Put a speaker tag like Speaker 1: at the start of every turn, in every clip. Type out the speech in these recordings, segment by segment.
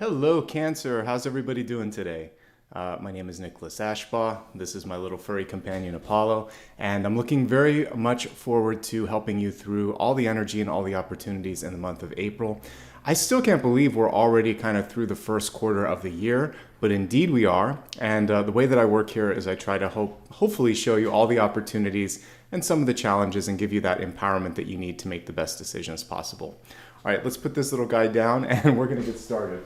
Speaker 1: Hello, Cancer. How's everybody doing today? My name is Nicholas Ashbaugh. This is my little furry companion, Apollo, and I'm looking very much forward to helping you through all the energy and all the opportunities in the month of April. I still can't believe we're already kind of through the first quarter of the year, but indeed we are. And the way that I work here is I try to hopefully show you all the opportunities and some of the challenges and give you that empowerment that you need to make the best decisions possible. All right, let's put this little guy down and we're going to get started.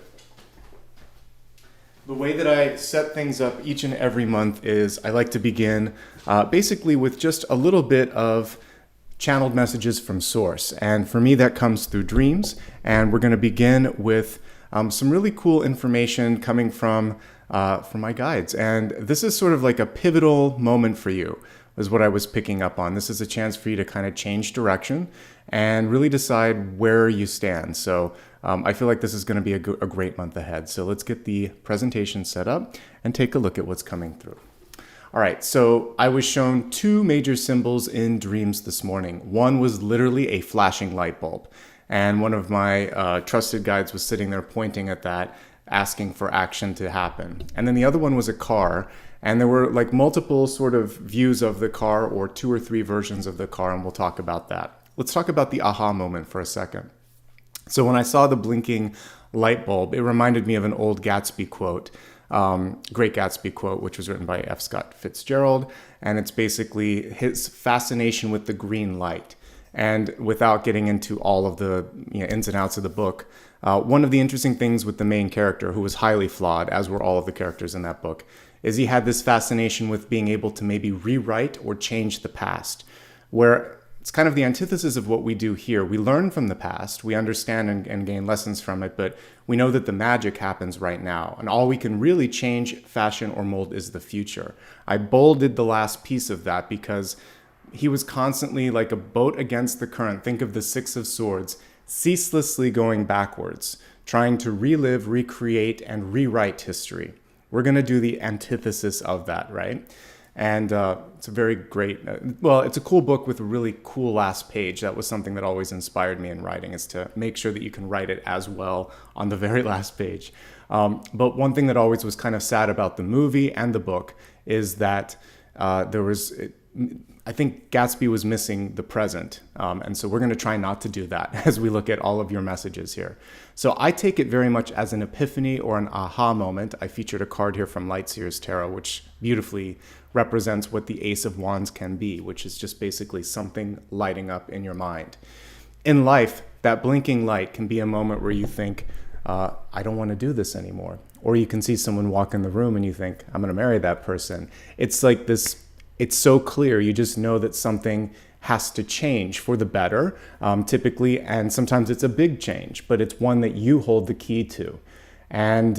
Speaker 1: The way that I set things up each and every month is I like to begin basically with just a little bit of channeled messages from source. And for me, that comes through dreams. And we're going to begin with some really cool information coming from my guides. And this is sort of like a pivotal moment for you, is what I was picking up on. This is a chance for you to kind of change direction and really decide where you stand. So I feel like this is going to be a great month ahead. So let's get the presentation set up and take a look at what's coming through. All right, so I was shown two major symbols in dreams this morning. One was literally a flashing light bulb. And one of my trusted guides was sitting there pointing at that, asking for action to happen. And then the other one was a car. And there were like multiple sort of views of the car or two or three versions of the car, and we'll talk about that. Let's talk about the aha moment for a second. So when I saw the blinking light bulb, it reminded me of an old Gatsby quote, Great Gatsby quote, which was written by F. Scott Fitzgerald. And it's basically his fascination with the green light. And without getting into all of the ins and outs of the book, one of the interesting things with the main character, who was highly flawed, as were all of the characters in that book, is he had this fascination with being able to maybe rewrite or change the past, where it's kind of the antithesis of what we do here. We learn from the past, we understand and gain lessons from it, but we know that the magic happens right now, and all we can really change, fashion, or mold is the future. I bolded the last piece of that because he was constantly like a boat against the current. Think of the Six of Swords, ceaselessly going backwards, trying to relive, recreate, and rewrite history. We're going to do the antithesis of that, right? And it's a very great, it's a cool book with a really cool last page. That was something that always inspired me in writing, is to make sure that you can write it as well on the very last page. But one thing that always was kind of sad about the movie and the book is that I think Gatsby was missing the present. And so we're going to try not to do that as we look at all of your messages here. So I take it very much as an epiphany or an aha moment. I featured a card here from Lightseer's Tarot, which beautifully represents what the Ace of Wands can be, which is just basically something lighting up in your mind. In life, that blinking light can be a moment where you think, I don't want to do this anymore. Or you can see someone walk in the room and you think, I'm going to marry that person. It's like this. It's so clear. You just know that something has to change for the better, typically, and sometimes it's a big change, but it's one that you hold the key to. And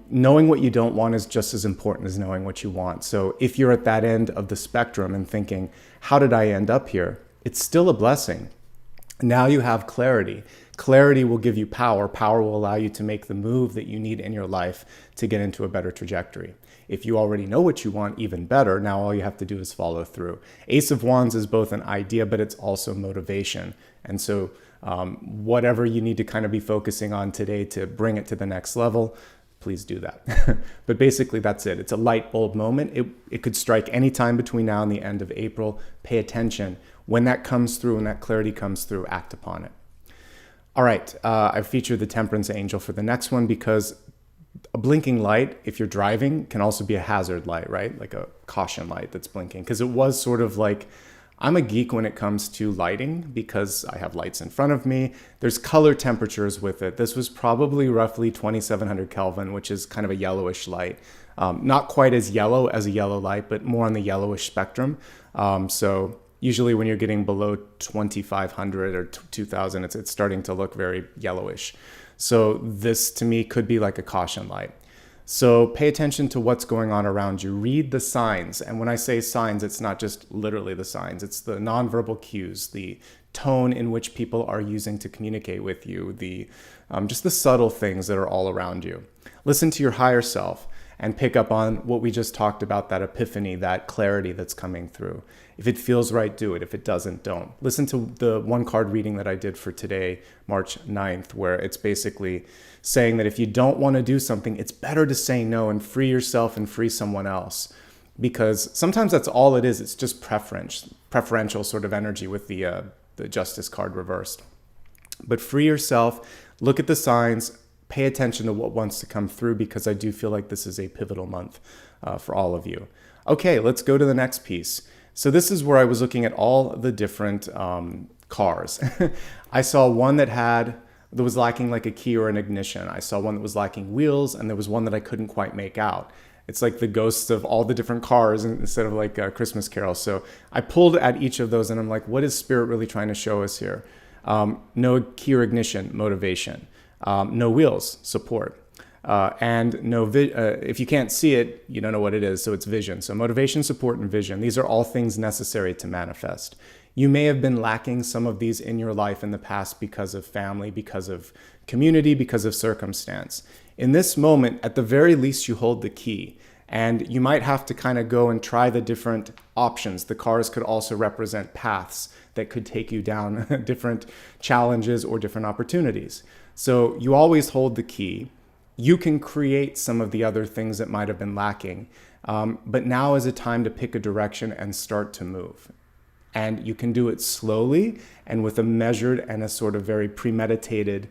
Speaker 1: knowing what you don't want is just as important as knowing what you want. So if you're at that end of the spectrum and thinking, how did I end up here? It's still a blessing. Now you have clarity. Clarity will give you power. Power will allow you to make the move that you need in your life to get into a better trajectory. If you already know what you want, even better. Now all you have to do is follow through. Ace of Wands is both an idea, but it's also motivation. And so whatever you need to kind of be focusing on today to bring it to the next level, please do that. But basically that's it. It's a light bulb moment. It could strike any time between now and the end of April. Pay attention. When that comes through, when that clarity comes through, act upon it. All right, I featured the Temperance Angel for the next one because a blinking light, if you're driving, can also be a hazard light, right? Like a caution light that's blinking. Because it was sort of like, I'm a geek when it comes to lighting because I have lights in front of me. There's color temperatures with it. This was probably roughly 2700 Kelvin, which is kind of a yellowish light. Not quite as yellow as a yellow light, but more on the yellowish spectrum. So usually when you're getting below 2500 or 2000, it's starting to look very yellowish. So this to me could be like a caution light. So pay attention to what's going on around you. Read the signs. And when I say signs, it's not just literally the signs. It's the nonverbal cues, the tone in which people are using to communicate with you, just the subtle things that are all around you. Listen to your higher self. and pick up on what we just talked about, that epiphany, that clarity that's coming through. If it feels right, do it. If it doesn't, don't. Listen to the one card reading that I did for today, March 9th, where it's basically saying that if you don't want to do something, it's better to say no and free yourself and free someone else. Because sometimes that's all it is. It's just preferential sort of energy with the Justice card reversed. But free yourself, look at the signs, pay attention to what wants to come through, because I do feel like this is a pivotal month for all of you. Okay, let's go to the next piece. So this is where I was looking at all the different cars. I saw one that was lacking like a key or an ignition. I saw one that was lacking wheels, and there was one that I couldn't quite make out. It's like the ghosts of all the different cars instead of like a Christmas Carol. So I pulled at each of those and I'm like, what is Spirit really trying to show us here? No key or ignition, motivation. No wheels, support. And no, if you can't see it, you don't know what it is. So it's vision. So motivation, support, and vision. These are all things necessary to manifest. You may have been lacking some of these in your life in the past because of family, because of community, because of circumstance. In this moment, at the very least, you hold the key. And you might have to kind of go and try the different options. The cars could also represent paths that could take you down different challenges or different opportunities. So you always hold the key. You can create some of the other things that might have been lacking. But now is a time to pick a direction and start to move. And you can do it slowly and with a measured and a sort of very premeditated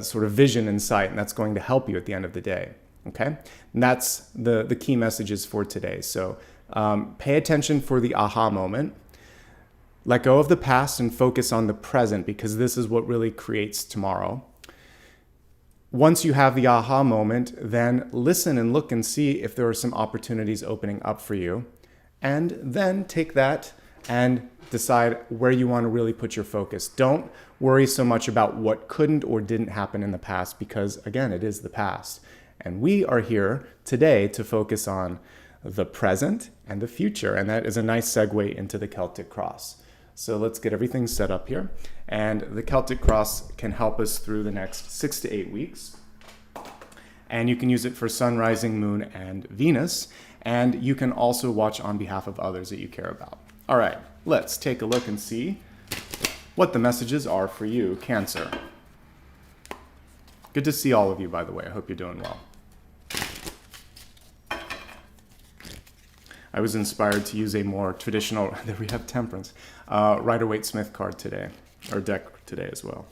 Speaker 1: sort of vision in sight. And that's going to help you at the end of the day. Okay? And that's the key messages for today. So pay attention for the aha moment. Let go of the past and focus on the present, because this is what really creates tomorrow. Once you have the aha moment, then listen and look and see if there are some opportunities opening up for you. And then take that and decide where you want to really put your focus. Don't worry so much about what couldn't or didn't happen in the past, because again, it is the past. And we are here today to focus on the present and the future. And that is a nice segue into the Celtic Cross. So let's get everything set up here. And the Celtic Cross can help us through the next 6 to 8 weeks. And you can use it for sun, rising, moon, and Venus. And you can also watch on behalf of others that you care about. All right, let's take a look and see what the messages are for you, Cancer. Good to see all of you, by the way. I hope you're doing well. I was inspired to use a more traditional, there we have Temperance, Rider-Waite-Smith card today, or deck today as well.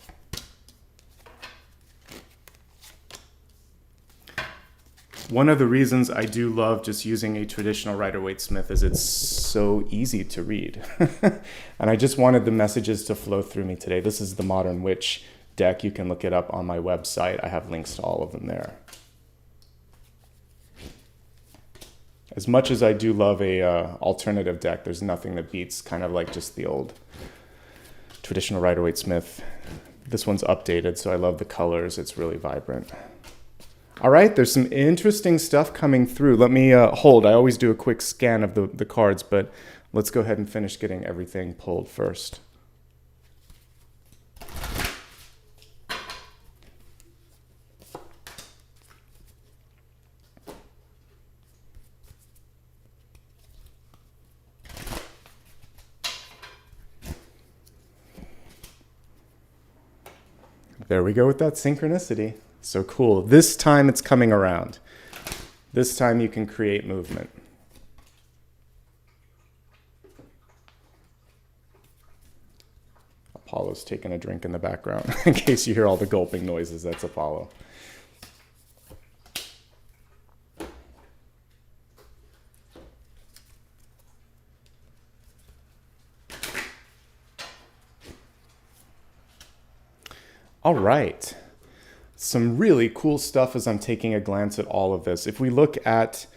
Speaker 1: One of the reasons I do love just using a traditional Rider-Waite-Smith is it's so easy to read. And I just wanted the messages to flow through me today. This is the Modern Witch deck. You can look it up on my website. I have links to all of them there. As much as I do love a alternative deck, there's nothing that beats kind of like just the old traditional Rider-Waite-Smith. This one's updated, so I love the colors. It's really vibrant. All right, there's some interesting stuff coming through. Let me hold. I always do a quick scan of the cards, but let's go ahead and finish getting everything pulled first. There we go with that synchronicity. So cool. This time it's coming around. This time you can create movement. Apollo's taking a drink in the background. In case you hear all the gulping noises, that's Apollo. All right, some really cool stuff as I'm taking a glance at all of this. If we look at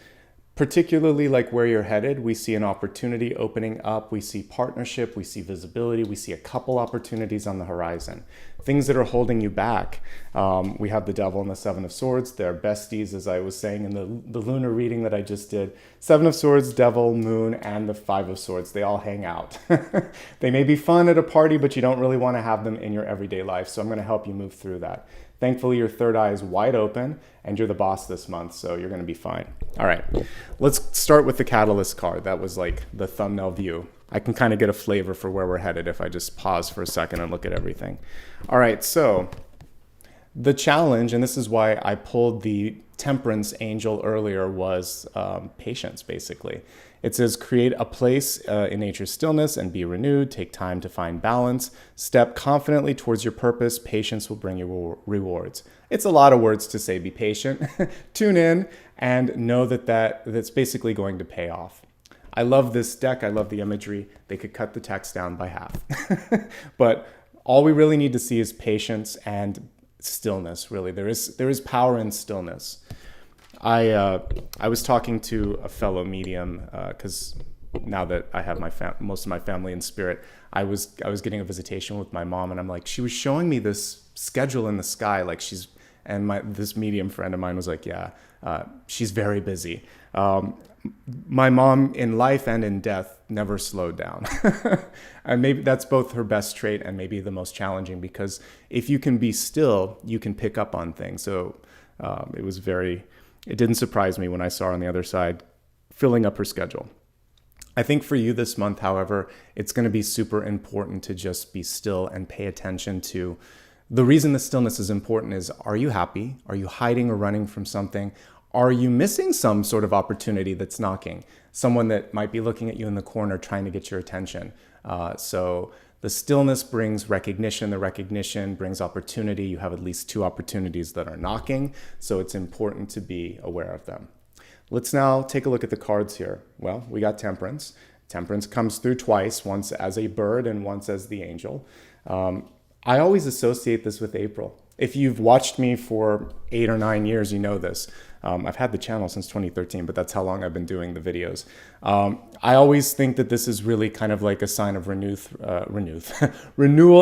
Speaker 1: particularly like where you're headed, we see an opportunity opening up, we see partnership, we see visibility, we see a couple opportunities on the horizon. Things that are holding you back. We have the Devil and the Seven of Swords. They're besties, as I was saying in the lunar reading that I just did. Seven of Swords, Devil, Moon, and the Five of Swords. They all hang out. They may be fun at a party, but you don't really want to have them in your everyday life. So I'm going to help you move through that. Thankfully, your third eye is wide open and you're the boss this month, so you're going to be fine. All right, let's start with the Catalyst card. That was like the thumbnail view. I can kind of get a flavor for where we're headed if I just pause for a second and look at everything. All right, so the challenge, and this is why I pulled the Temperance angel earlier, was patience, basically. It says, create a place in nature's stillness and be renewed. Take time to find balance. Step confidently towards your purpose. Patience will bring you rewards. It's a lot of words to say, be patient. Tune in and know that's basically going to pay off. I love this deck. I love the imagery. They could cut the text down by half. But all we really need to see is patience and stillness, really. There is power in stillness. I was talking to a fellow medium because now that I have most of my family in spirit, I was getting a visitation with my mom, and I'm like, she was showing me this schedule in the sky, like this medium friend of mine was like, yeah, she's very busy. My mom in life and in death never slowed down. And maybe that's both her best trait and maybe the most challenging, because if you can be still, you can pick up on things. So it didn't surprise me when I saw her on the other side filling up her schedule. I think for you this month, however, it's going to be super important to just be still and pay attention to the reason the stillness is important is, are you happy? Are you hiding or running from something? Are you missing some sort of opportunity that's knocking? Someone that might be looking at you in the corner trying to get your attention. So the stillness brings recognition. The recognition brings opportunity. You have at least two opportunities that are knocking. So it's important to be aware of them. Let's now take a look at the cards here. Well, we got Temperance. Temperance comes through twice, once as a bird and once as the angel. I always associate this with April. If you've watched me for 8 or 9 years, you know this. I've had the channel since 2013, but that's how long I've been doing the videos. I always think that this is really kind of like a sign of renewal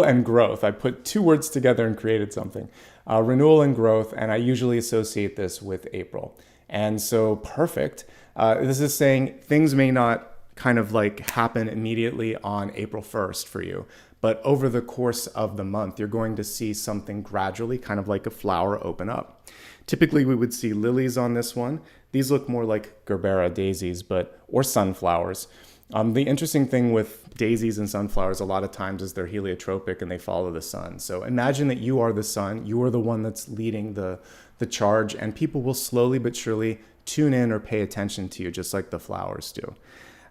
Speaker 1: and growth. I put two words together and created something. Renewal and growth, and I usually associate this with April. And so perfect. This is saying things may not kind of like happen immediately on April 1st for you, but over the course of the month, you're going to see something gradually, kind of like a flower, open up. Typically, we would see lilies on this one. These look more like gerbera daisies, or sunflowers. The interesting thing with daisies and sunflowers a lot of times is they're heliotropic and they follow the sun. So imagine that you are the sun. You are the one that's leading the charge, and people will slowly but surely tune in or pay attention to you, just like the flowers do.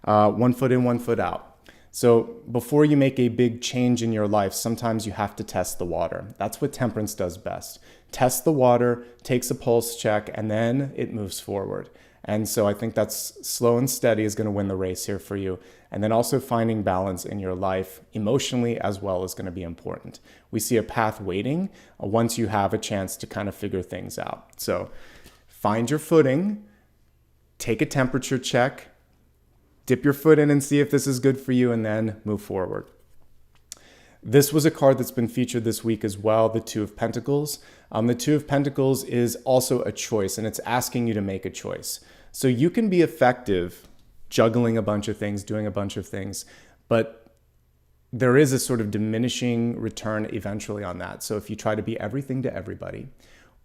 Speaker 1: 1 foot in, 1 foot out. So before you make a big change in your life, sometimes you have to test the water. That's what Temperance does best. Test the water, takes a pulse check, and then it moves forward. And so I think that's slow and steady is going to win the race here for you. And then also finding balance in your life emotionally as well is going to be important. We see a path waiting once you have a chance to kind of figure things out. So find your footing, take a temperature check, dip your foot in and see if this is good for you, and then move forward. This was a card that's been featured this week as well, the Two of Pentacles. The Two of Pentacles is also a choice, and it's asking you to make a choice. So you can be effective juggling a bunch of things, doing a bunch of things, but there is a sort of diminishing return eventually on that. So if you try to be everything to everybody,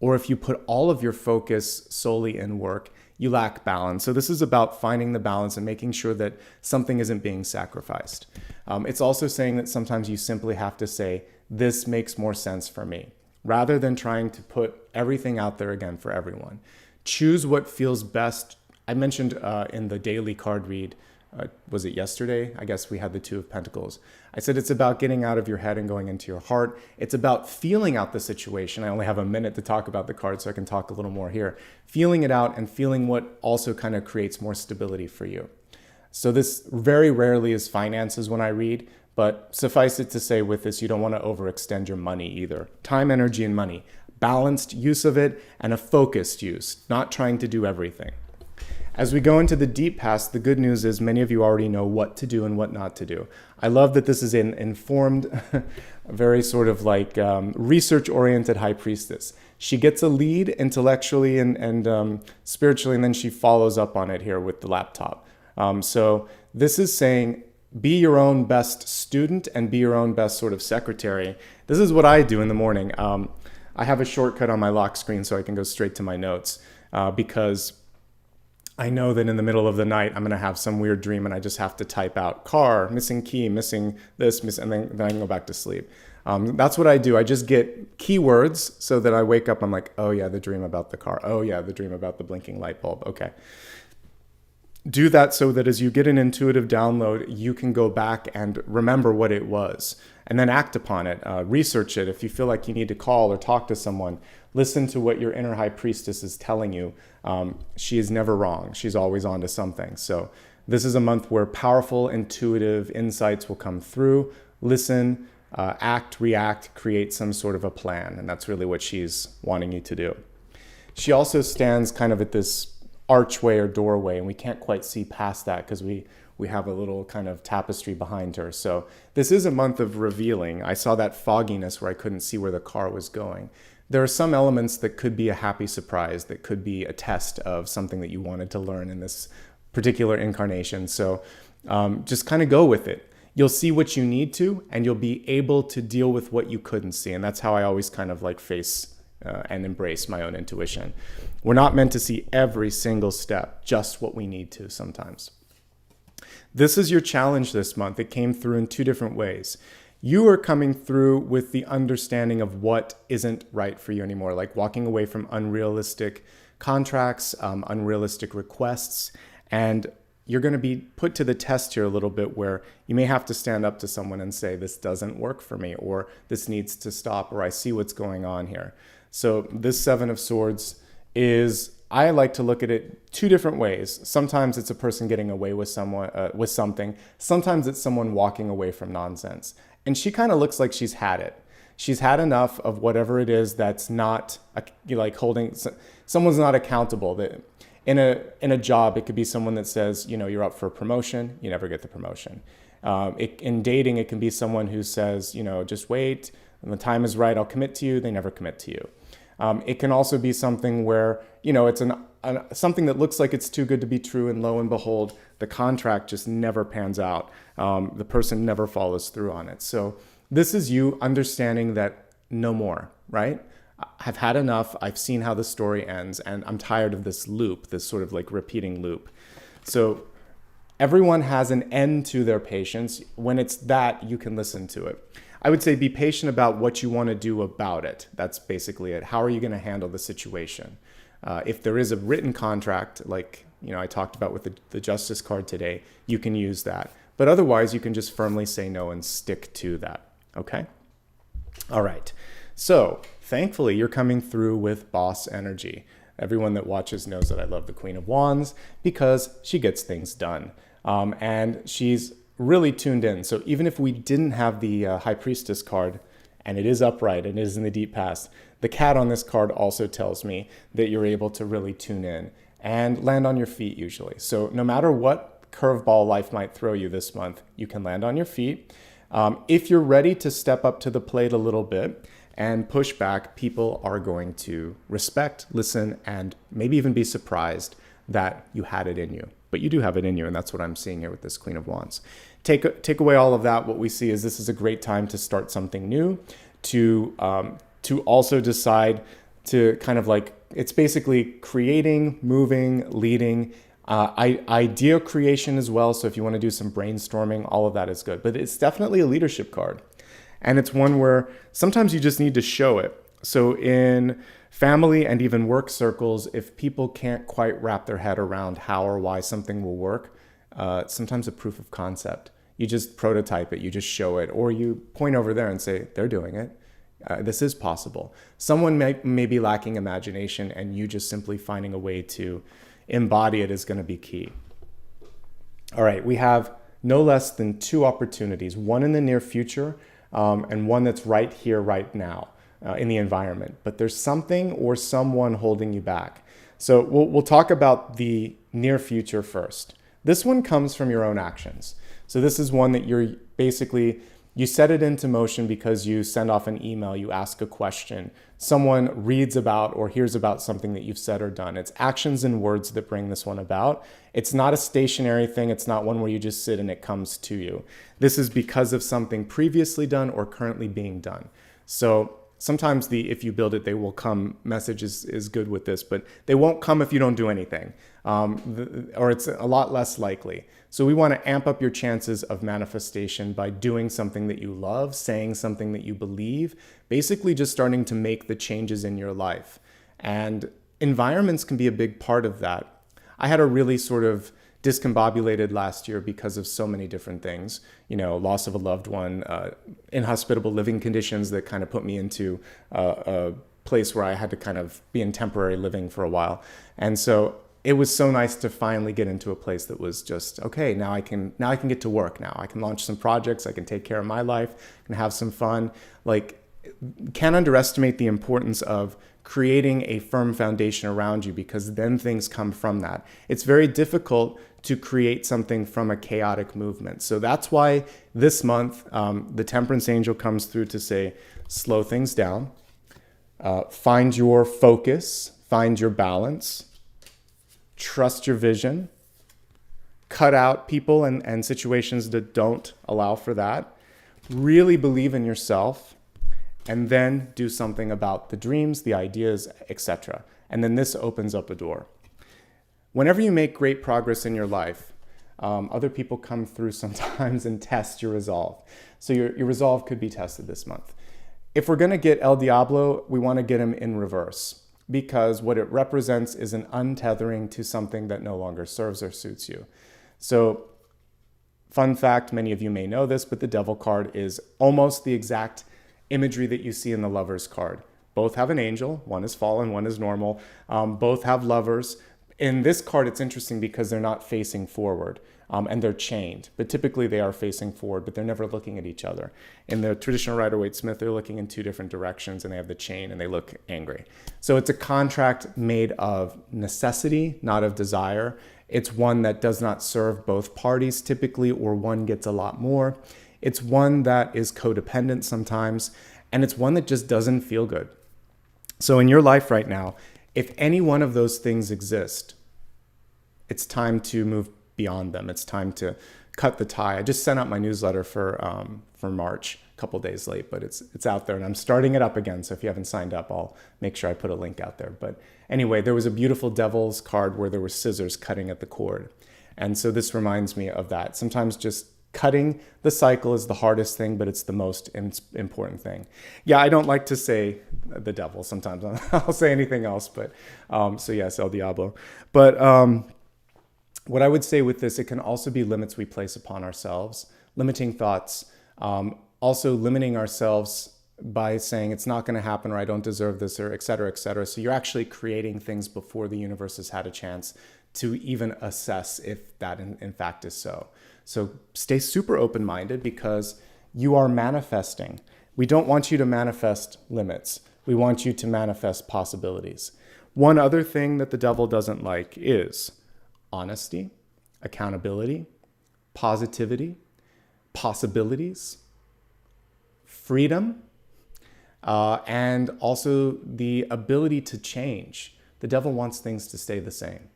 Speaker 1: or if you put all of your focus solely in work, you lack balance. So this is about finding the balance and making sure that something isn't being sacrificed. It's also saying that sometimes you simply have to say, this makes more sense for me, rather than trying to put everything out there again for everyone. Choose what feels best. I mentioned in the daily card read, was it yesterday? I guess we had the Two of Pentacles. I said it's about getting out of your head and going into your heart. It's about feeling out the situation. I only have a minute to talk about the card, so I can talk a little more here. Feeling it out and feeling what also kind of creates more stability for you. So this very rarely is finances when I read, but suffice it to say with this, you don't want to overextend your money either. Time, energy, and money. Balanced use of it and a focused use, not trying to do everything. As we go into the deep past, the good news is many of you already know what to do and what not to do. I love that this is an informed, very sort of like research-oriented high priestess. She gets a lead intellectually and spiritually, and then she follows up on it here with the laptop. So this is saying, be your own best student and be your own best sort of secretary. This is what I do in the morning. I have a shortcut on my lock screen so I can go straight to my notes because I know that in the middle of the night, I'm going to have some weird dream and I just have to type out car, missing key, missing this, and then I can go back to sleep. That's what I do. I just get keywords so that I wake up, I'm like, oh yeah, the dream about the car. Oh yeah, the dream about the blinking light bulb. Okay. Do that so that as you get an intuitive download, you can go back and remember what it was and then act upon it. Research it. If you feel like you need to call or talk to someone, listen to what your inner high priestess is telling you. She is never wrong. She's always on to something. So this is a month where powerful, intuitive insights will come through. Listen, act, react, create some sort of a plan. And that's really what she's wanting you to do. She also stands kind of at this archway or doorway, and we can't quite see past that because we have a little kind of tapestry behind her. So this is a month of revealing. I saw that fogginess where I couldn't see where the car was going. There are some elements that could be a happy surprise, that could be a test of something that you wanted to learn in this particular incarnation. So just kind of go with it. You'll see what you need to, and you'll be able to deal with what you couldn't see. And that's how I always kind of like face and embrace my own intuition. We're not meant to see every single step, just what we need to sometimes. This is your challenge this month. It came through in two different ways. You are coming through with the understanding of what isn't right for you anymore, like walking away from unrealistic contracts, unrealistic requests, and you're going to be put to the test here a little bit where you may have to stand up to someone and say, this doesn't work for me, or this needs to stop, or I see what's going on here. So this Seven of Swords is, I like to look at it two different ways. Sometimes it's a person getting away with something. Sometimes it's someone walking away from nonsense. And she kind of looks like she's had it. She's had enough of whatever it is that's not like holding, someone's not accountable. That in a job, it could be someone that says, you're up for a promotion, you never get the promotion. In dating, it can be someone who says, just wait, when the time is right, I'll commit to you. They never commit to you. It can also be something where, it's something that looks like it's too good to be true, and lo and behold, the contract just never pans out. The person never follows through on it. So this is you understanding that no more, right? I've had enough. I've seen how the story ends, and I'm tired of this loop, this sort of like repeating loop. So everyone has an end to their patience. When it's that, you can listen to it. I would say be patient about what you want to do about it. That's basically it. How are you going to handle the situation? If there is a written contract, like I talked about with the Justice card today, you can use that. But otherwise, you can just firmly say no and stick to that. Okay? All right. So thankfully, you're coming through with boss energy. Everyone that watches knows that I love the Queen of Wands because she gets things done. And she's really tuned in. So even if we didn't have the High Priestess card, and it is upright and it is in the deep past, the cat on this card also tells me that you're able to really tune in and land on your feet usually. So no matter what curveball life might throw you this month, you can land on your feet. If you're ready to step up to the plate a little bit and push back, people are going to respect, listen, and maybe even be surprised that you had it in you. But you do have it in you, and that's what I'm seeing here with this Queen of Wands. Take away all of that. What we see is this is a great time to start something new, to also decide to kind of like, it's basically creating, moving, leading, idea creation as well. So if you want to do some brainstorming, all of that is good. But it's definitely a leadership card. And it's one where sometimes you just need to show it. So in family and even work circles, if people can't quite wrap their head around how or why something will work, sometimes a proof of concept. You just prototype it, you just show it, or you point over there and say, they're doing it. This is possible. Someone may be lacking imagination, and you just simply finding a way to embody it is going to be key. All right, we have no less than 2 opportunities, one in the near future and one that's right here, right now in the environment. But there's something or someone holding you back. So we'll talk about the near future first. This one comes from your own actions. So this is one that you set it into motion because you send off an email, you ask a question, someone reads about or hears about something that you've said or done. It's actions and words that bring this one about. It's not a stationary thing. It's not one where you just sit and it comes to you. This is because of something previously done or currently being done. So sometimes the if you build it, they will come message is good with this, but they won't come if you don't do anything, or it's a lot less likely. So we want to amp up your chances of manifestation by doing something that you love, saying something that you believe, basically just starting to make the changes in your life. And environments can be a big part of that. I had a really sort of discombobulated last year because of so many different things, loss of a loved one, inhospitable living conditions that kind of put me into a place where I had to kind of be in temporary living for a while. And so it was so nice to finally get into a place that was just, okay, now I can get to work now. I can launch some projects. I can take care of my life. I can have some fun. Can't underestimate the importance of creating a firm foundation around you, because then things come from that. It's very difficult to create something from a chaotic movement. So that's why this month, the Temperance Angel comes through to say, slow things down, find your focus, find your balance, trust your vision, cut out people and situations that don't allow for that, really believe in yourself, and then do something about the dreams, the ideas, etc. And then this opens up a door. Whenever you make great progress in your life, other people come through sometimes and test your resolve. So your resolve could be tested this month. If we're going to get El Diablo, we want to get him in reverse, because what it represents is an untethering to something that no longer serves or suits you. So, fun fact, many of you may know this, but the Devil card is almost the exact imagery that you see in the Lovers card. Both have an angel, one is fallen, one is normal. Both have lovers. In this card, it's interesting because they're not facing forward, and they're chained, but typically they are facing forward, but they're never looking at each other. In the traditional Rider-Waite-Smith, they're looking in two different directions, and they have the chain, and they look angry. So it's a contract made of necessity, not of desire. It's one that does not serve both parties typically, or one gets a lot more. It's one that is codependent sometimes, and it's one that just doesn't feel good. So in your life right now, if any one of those things exist, it's time to move beyond them. It's time to cut the tie. I just sent out my newsletter for March, a couple days late, but it's out there, and I'm starting it up again. So if you haven't signed up, I'll make sure I put a link out there. But anyway, there was a beautiful Devil's card where there were scissors cutting at the cord. And so this reminds me of that. Sometimes just cutting the cycle is the hardest thing, but it's the most important thing. Yeah, I don't like to say the devil sometimes. I'll say anything else, but so yes, El Diablo. But what I would say with this, it can also be limits we place upon ourselves, limiting thoughts, also limiting ourselves by saying it's not going to happen, or I don't deserve this, or et cetera, et cetera. So you're actually creating things before the universe has had a chance to even assess if that in fact is so. So stay super open-minded, because you are manifesting. We don't want you to manifest limits. We want you to manifest possibilities. One other thing that the devil doesn't like is honesty, accountability, positivity, possibilities, freedom, and also the ability to change. The devil wants things to stay the same,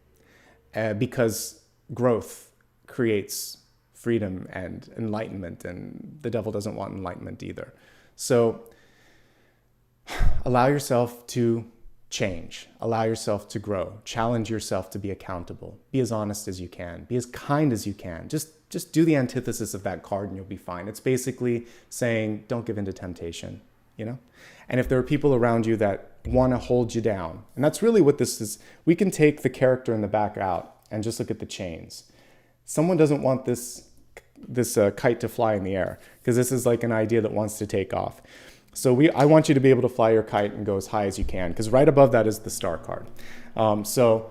Speaker 1: because growth creates freedom and enlightenment, and the devil doesn't want enlightenment either. So allow yourself to change, allow yourself to grow, challenge yourself to be accountable, be as honest as you can, be as kind as you can. Just do the antithesis of that card and you'll be fine. It's basically saying, don't give in to temptation, And if there are people around you that want to hold you down, and that's really what this is, we can take the character in the back out and just look at the chains. Someone doesn't want this kite to fly in the air, because this is like an idea that wants to take off. So I want you to be able to fly your kite and go as high as you can, because right above that is the star card. So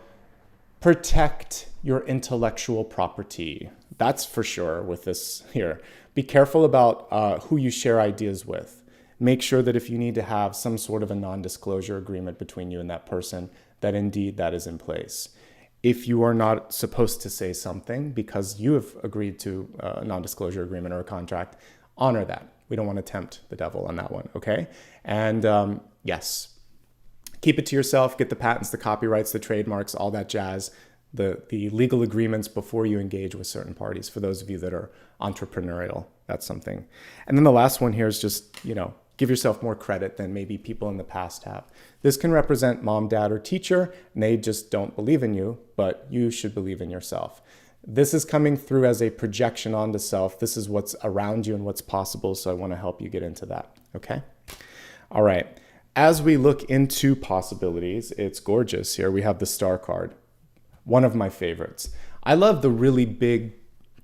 Speaker 1: protect your intellectual property. That's for sure with this here. Be careful about who you share ideas with. Make sure that if you need to have some sort of a non-disclosure agreement between you and that person, that indeed that is in place. If you are not supposed to say something because you have agreed to a non-disclosure agreement or a contract, honor that. We don't want to tempt the devil on that one, okay? And yes, keep it to yourself. Get the patents, the copyrights, the trademarks, all that jazz, the legal agreements before you engage with certain parties. For those of you that are entrepreneurial, that's something. And then the last one here is just, give yourself more credit than maybe people in the past have. This can represent mom, dad, or teacher, and they just don't believe in you, but you should believe in yourself. This is coming through as a projection onto self. This is what's around you and what's possible, so I want to help you get into that, okay? All right. As we look into possibilities, it's gorgeous. Here we have the star card, one of my favorites. I love the really big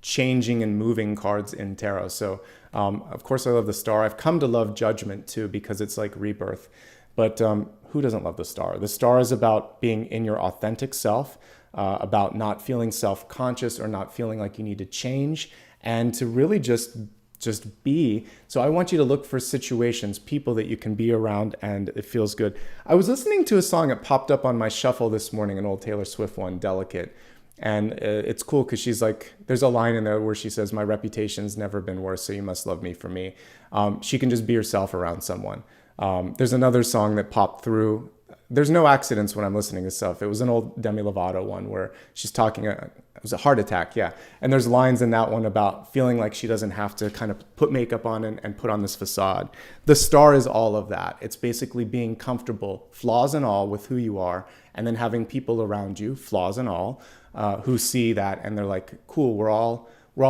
Speaker 1: changing and moving cards in tarot. So of course I love the star. I've come to love judgment too, because it's like rebirth. But who doesn't love the star? The star is about being in your authentic self, about not feeling self-conscious or not feeling like you need to change, and to really just be. So I want you to look for situations, people that you can be around and it feels good. I was listening to a song that popped up on my shuffle this morning, an old Taylor Swift one, Delicate. And it's cool because she's like, there's a line in there where she says, my reputation's never been worse, so you must love me for me. She can just be herself around someone. There's another song that popped through. There's no accidents when I'm listening to stuff. It was an old Demi Lovato one where she's talking, it was a heart attack, yeah. And there's lines in that one about feeling like she doesn't have to kind of put makeup on and put on this facade. The star is all of that. It's basically being comfortable, flaws and all, with who you are, and then having people around you, flaws and all, who see that and they're like, cool, we're all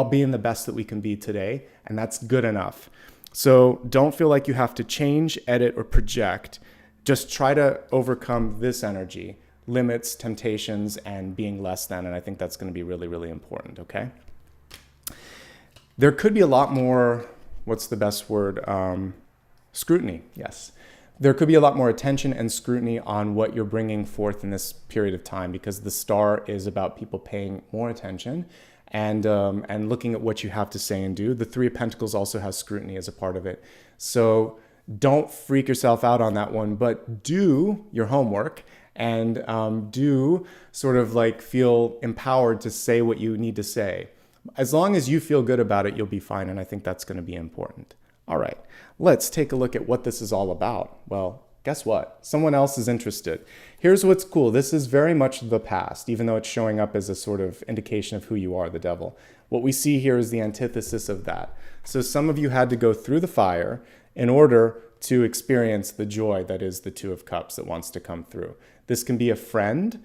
Speaker 1: being the best that we can be today, and that's good enough. So don't feel like you have to change, edit, or project. Just try to overcome this energy, limits, temptations, and being less than. And I think that's going to be really, really important, okay? There could be a lot more, what's the best word? Scrutiny, yes. There could be a lot more attention and scrutiny on what you're bringing forth in this period of time, because the star is about people paying more attention and looking at what you have to say and do. The Three of Pentacles also has scrutiny as a part of it. So don't freak yourself out on that one, but do your homework and do sort of like feel empowered to say what you need to say. As long as you feel good about it, you'll be fine, and I think that's going to be important. All right, let's take a look at what this is all about. Well, guess what? Someone else is interested. Here's what's cool. This is very much the past, even though it's showing up as a sort of indication of who you are, the devil. What we see here is the antithesis of that. So some of you had to go through the fire in order to experience the joy that is the Two of Cups that wants to come through. This can be a friend,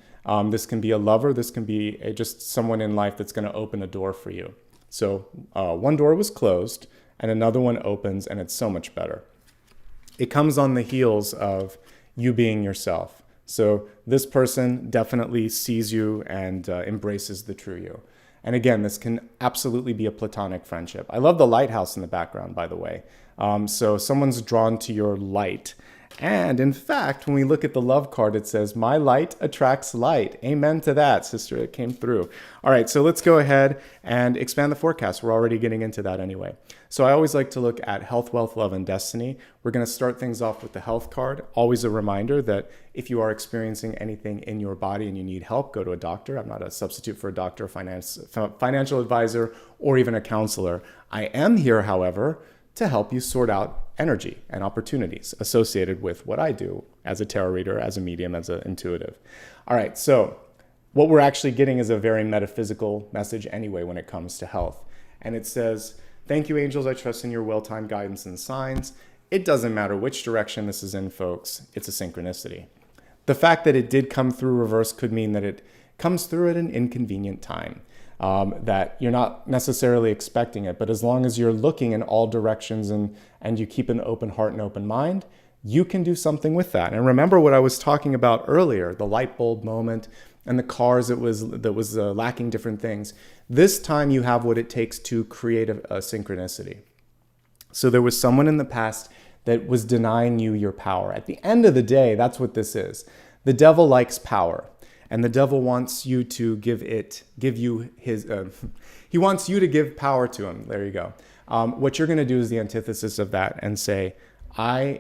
Speaker 1: this can be a lover, this can be just someone in life that's going to open a door for you. So one door was closed and another one opens, and it's so much better. It comes on the heels of you being yourself. So this person definitely sees you and embraces the true you. And again, this can absolutely be a platonic friendship. I love the lighthouse in the background, by the way. So someone's drawn to your light. And in fact, when we look at the love card, it says, my light attracts light. Amen to that, sister. It came through. All right, so let's go ahead and expand the forecast. We're already getting into that anyway. So I always like to look at health, wealth, love, and destiny. We're going to start things off with the health card. Always a reminder that if you are experiencing anything in your body and you need help, go to a doctor. I'm not a substitute for a doctor, financial advisor, or even a counselor. I am here, however, to help you sort out energy and opportunities associated with what I do as a tarot reader, as a medium, as an intuitive. All right, so what we're actually getting is a very metaphysical message anyway when it comes to health. And it says, thank you, angels. I trust in your well-timed guidance and signs. It doesn't matter which direction this is in, folks. It's a synchronicity. The fact that it did come through reverse could mean that it comes through at an inconvenient time. That you're not necessarily expecting it, but as long as you're looking in all directions and you keep an open heart and open mind, you can do something with that. And remember what I was talking about earlier, the light bulb moment and the cars that was lacking different things. This time you have what it takes to create a synchronicity. So there was someone in the past that was denying you your power. At the end of the day, that's what this is. The devil likes power. And the devil wants you to he wants you to give power to him. There you go. What you're going to do is the antithesis of that and say, I'm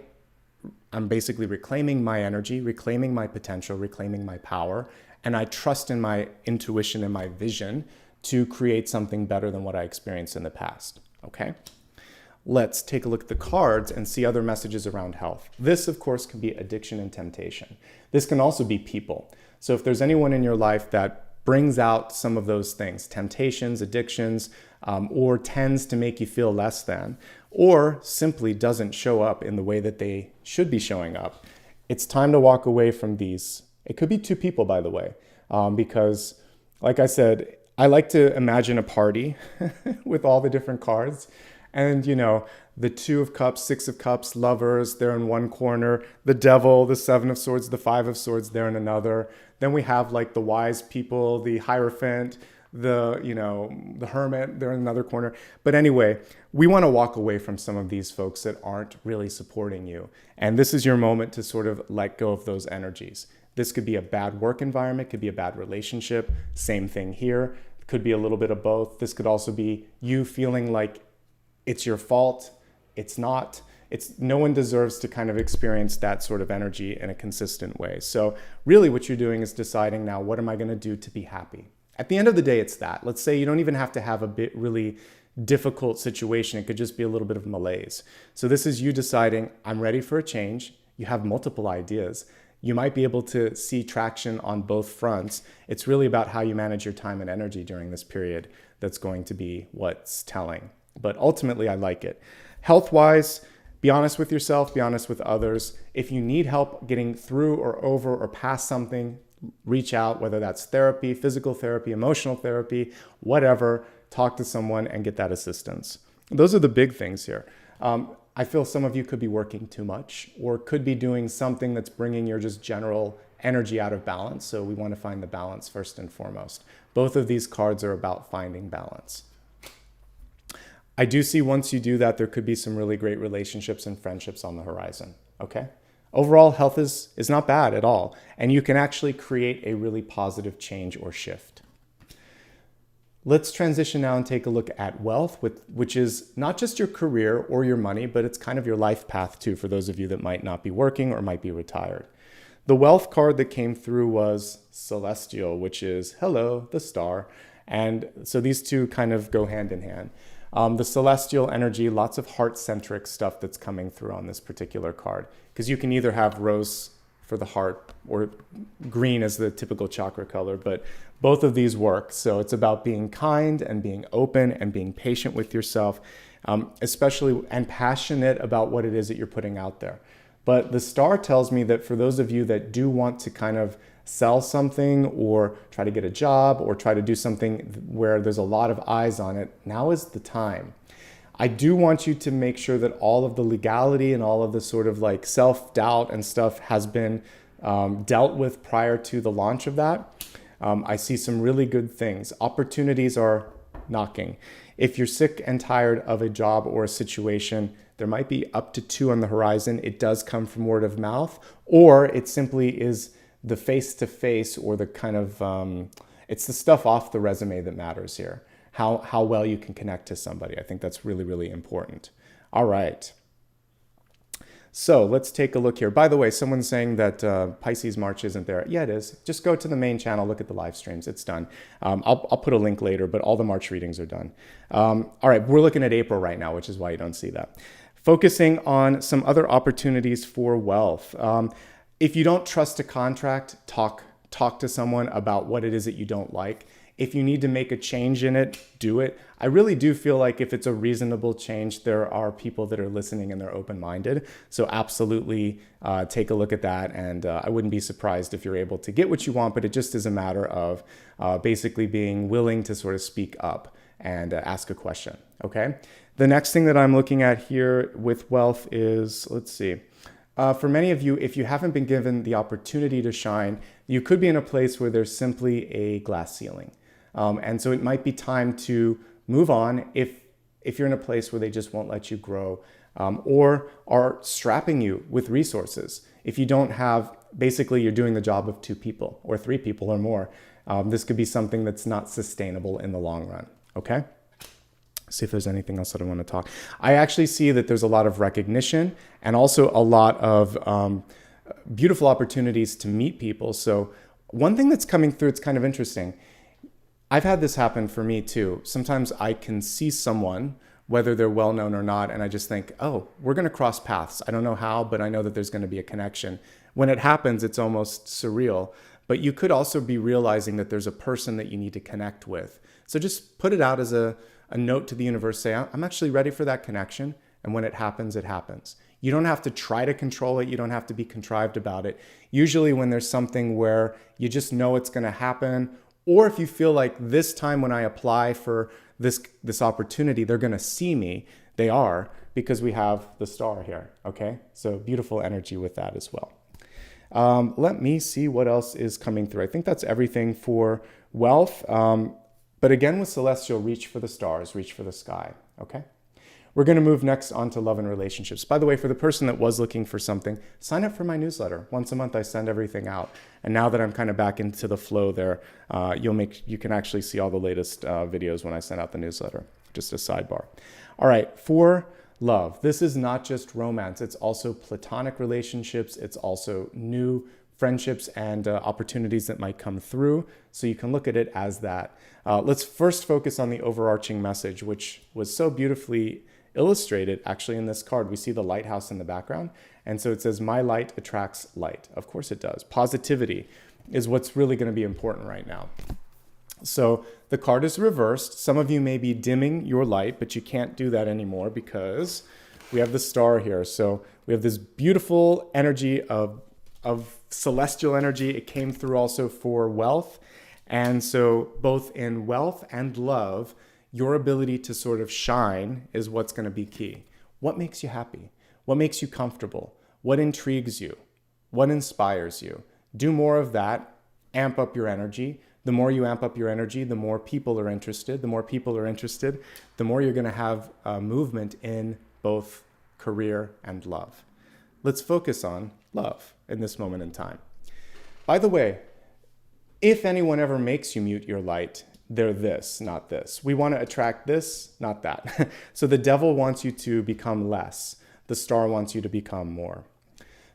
Speaker 1: basically reclaiming my energy, reclaiming my potential, reclaiming my power, and I trust in my intuition and my vision to create something better than what I experienced in the past. Okay? Let's take a look at the cards and see other messages around health. This, of course, can be addiction and temptation. This can also be people. So if there's anyone in your life that brings out some of those things, temptations, addictions, or tends to make you feel less than, or simply doesn't show up in the way that they should be showing up, it's time to walk away from these. It could be two people, by the way, because like I said, I like to imagine a party with all the different cards. And, you know, the Two of Cups, Six of Cups, lovers, they're in one corner. The Devil, the Seven of Swords, the Five of Swords, they're in another. Then we have like the wise people, the Hierophant, the Hermit, they're in another corner. But anyway, we want to walk away from some of these folks that aren't really supporting you. And this is your moment to sort of let go of those energies. This could be a bad work environment, could be a bad relationship. Same thing here. Could be a little bit of both. This could also be you feeling like it's your fault. It's not. No one deserves to kind of experience that sort of energy in a consistent way. So really what you're doing is deciding now, what am I going to do to be happy? At the end of the day, it's that. Let's say you don't even have to have a bit really difficult situation. It could just be a little bit of malaise. So this is you deciding, I'm ready for a change. You have multiple ideas. You might be able to see traction on both fronts. It's really about how you manage your time and energy during this period that's going to be what's telling. But ultimately, I like it. Health-wise, be honest with yourself, be honest with others. If you need help getting through or over or past something, reach out, whether that's therapy, physical therapy, emotional therapy, whatever. Talk to someone and get that assistance. Those are the big things here. I feel some of you could be working too much or could be doing something that's bringing your just general energy out of balance. So we want to find the balance first and foremost. Both of these cards are about finding balance. I do see once you do that, there could be some really great relationships and friendships on the horizon, okay? Overall, health is not bad at all, and you can actually create a really positive change or shift. Let's transition now and take a look at wealth, which is not just your career or your money, but it's kind of your life path too, for those of you that might not be working or might be retired. The wealth card that came through was Celestial, which is, hello, the star. And so these two kind of go hand in hand. The celestial energy, lots of heart-centric stuff that's coming through on this particular card. Because you can either have rose for the heart or green as the typical chakra color, but both of these work. So it's about being kind and being open and being patient with yourself, especially and passionate about what it is that you're putting out there. But the star tells me that for those of you that do want to kind of sell something or try to get a job or try to do something where there's a lot of eyes on it, now is the time. I do want you to make sure that all of the legality and all of the sort of like self-doubt and stuff has been dealt with prior to the launch of that. I see some really good things. Opportunities are knocking. If you're sick and tired of a job or a situation, there might be up to 2 on the horizon. It does come from word of mouth, or it simply is the face-to-face or the kind of, it's the stuff off the resume that matters here. How well you can connect to somebody. I think that's really, really important. All right. So let's take a look here. By the way, someone's saying that Pisces March isn't there. Yeah, it is. Just go to the main channel, look at the live streams. It's done. I'll put a link later, but all the March readings are done. All right, we're looking at April right now, which is why you don't see that. Focusing on some other opportunities for wealth. If you don't trust a contract, talk to someone about what it is that you don't like. If you need to make a change in it, do it. I really do feel like if it's a reasonable change, there are people that are listening and they're open-minded. So absolutely take a look at that. And I wouldn't be surprised if you're able to get what you want, but it just is a matter of basically being willing to sort of speak up and ask a question, okay? The next thing that I'm looking at here with wealth is, let's see. For many of you, if you haven't been given the opportunity to shine, you could be in a place where there's simply a glass ceiling. And so it might be time to move on if you're in a place where they just won't let you grow or are strapping you with resources. If you don't have, basically you're doing the job of 2 people or 3 people or more. This could be something that's not sustainable in the long run, okay? See if there's anything else that I want to talk. I actually see that there's a lot of recognition and also a lot of beautiful opportunities to meet people. So one thing that's coming through, it's kind of interesting. I've had this happen for me too. Sometimes I can see someone, whether they're well known or not, and I just think, oh, we're going to cross paths. I don't know how, but I know that there's going to be a connection. When it happens, it's almost surreal. But you could also be realizing that there's a person that you need to connect with. So just put it out as a note to the universe, say, I'm actually ready for that connection. And when it happens, it happens. You don't have to try to control it. You don't have to be contrived about it. Usually when there's something where you just know it's going to happen, or if you feel like this time when I apply for this opportunity, they're going to see me, they are, because we have the star here, okay? So beautiful energy with that as well. Let me see what else is coming through. I think that's everything for wealth. But again, with celestial, reach for the stars, reach for the sky, okay? We're going to move next on to love and relationships. By the way, for the person that was looking for something, sign up for my newsletter. Once a month, I send everything out. And now that I'm kind of back into the flow there, you can actually see all the latest videos when I send out the newsletter. Just a sidebar. All right, for love, this is not just romance. It's also platonic relationships. It's also new friendships and opportunities that might come through. So you can look at it as that. Let's first focus on the overarching message, which was so beautifully illustrated actually in this card. We see the lighthouse in the background. And so it says, my light attracts light. Of course it does. Positivity is what's really going to be important right now. So the card is reversed. Some of you may be dimming your light, but you can't do that anymore because we have the star here. So we have this beautiful energy of celestial energy. It came through also for wealth. And so both in wealth and love, your ability to sort of shine is what's going to be key. What makes you happy? What makes you comfortable? What intrigues you? What inspires you? Do more of that. Amp up your energy. The more you amp up your energy, the more people are interested. The more people are interested, the more you're going to have movement in both career and love. Let's focus on love in this moment in time. By the way, if anyone ever makes you mute your light, they're this, not this. We want to attract this, not that. So the devil wants you to become less. The star wants you to become more.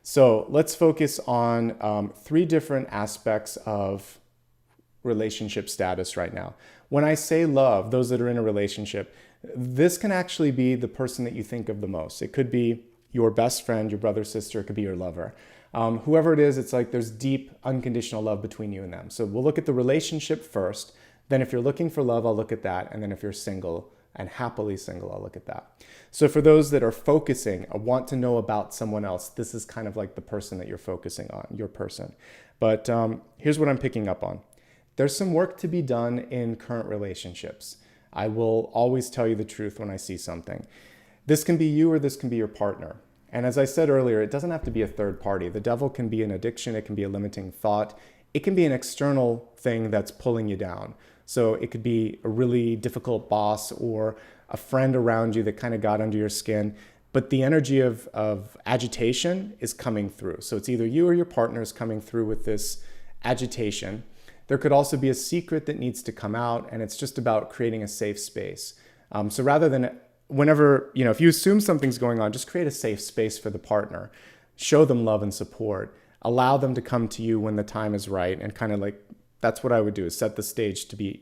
Speaker 1: So let's focus on 3 different aspects of relationship status right now. When I say love, those that are in a relationship, this can actually be the person that you think of the most. It could be your best friend, your brother, sister, it could be your lover. Whoever it is, it's like there's deep, unconditional love between you and them. So we'll look at the relationship first. Then if you're looking for love, I'll look at that. And then if you're single and happily single, I'll look at that. So for those that are focusing, want to know about someone else, this is kind of like the person that you're focusing on, your person. But here's what I'm picking up on. There's some work to be done in current relationships. I will always tell you the truth when I see something. This can be you or this can be your partner. And as I said earlier, it doesn't have to be a third party. The devil can be an addiction. It can be a limiting thought. It can be an external thing that's pulling you down. So it could be a really difficult boss or a friend around you that kind of got under your skin. But the energy of agitation is coming through. So it's either you or your partner is coming through with this agitation. There could also be a secret that needs to come out, and it's just about creating a safe space. So rather than whenever, if you assume something's going on, just create a safe space for the partner. Show them love and support. Allow them to come to you when the time is right, and kind of like, that's what I would do, is set the stage to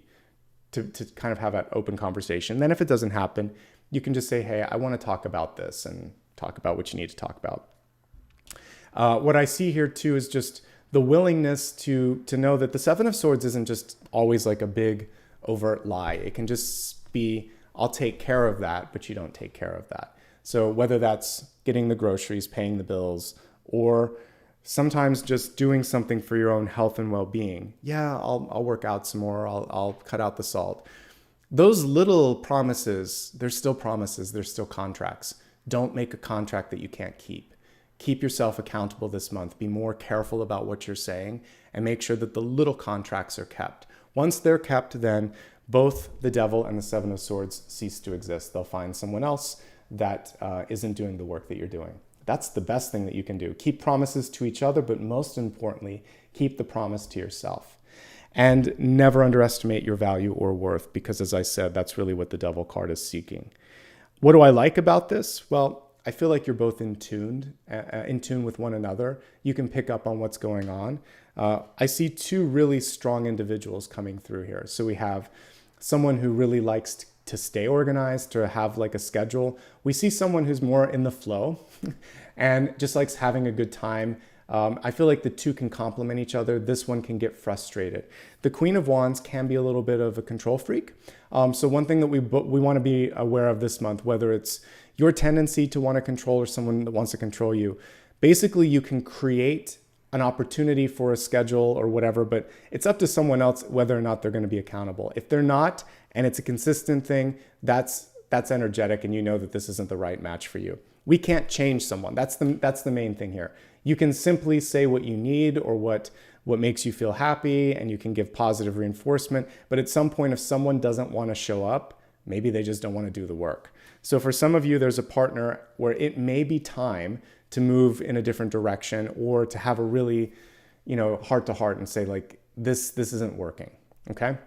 Speaker 1: kind of have that open conversation. Then if it doesn't happen, you can just say, hey, I want to talk about this, and talk about what you need to talk about. What I see here too is just the willingness to know that the 7 of Swords isn't just always like a big overt lie. It can just be, I'll take care of that, but you don't take care of that. So whether that's getting the groceries, paying the bills, or sometimes just doing something for your own health and well-being. Yeah, I'll work out some more. I'll cut out the salt. Those little promises, they're still promises. They're still contracts. Don't make a contract that you can't keep. Keep yourself accountable this month. Be more careful about what you're saying and make sure that the little contracts are kept. Once they're kept, then both the devil and the 7 of Swords cease to exist. They'll find someone else that isn't doing the work that you're doing. That's the best thing that you can do. Keep promises to each other, but most importantly, keep the promise to yourself. And never underestimate your value or worth, because as I said, that's really what the devil card is seeking. What do I like about this? Well, I feel like you're both in tune with one another. You can pick up on what's going on. I see 2 really strong individuals coming through here. So we have someone who really likes to stay organized, to have like a schedule. We see someone who's more in the flow and just likes having a good time. I feel like the 2 can complement each other. This one can get frustrated. The Queen of Wands can be a little bit of a control freak. So one thing that we want to be aware of this month, whether it's your tendency to want to control or someone that wants to control you. Basically, you can create an opportunity for a schedule or whatever, but it's up to someone else whether or not they're going to be accountable. If they're not, and it's a consistent thing, that's energetic, and you know that this isn't the right match for you. We can't change someone. That's the main thing here. You can simply say what you need or what makes you feel happy, and you can give positive reinforcement. But at some point, if someone doesn't want to show up, maybe they just don't want to do the work. So for some of you, there's a partner where it may be time to move in a different direction, or to have a really, heart to heart and say like, this isn't working, okay?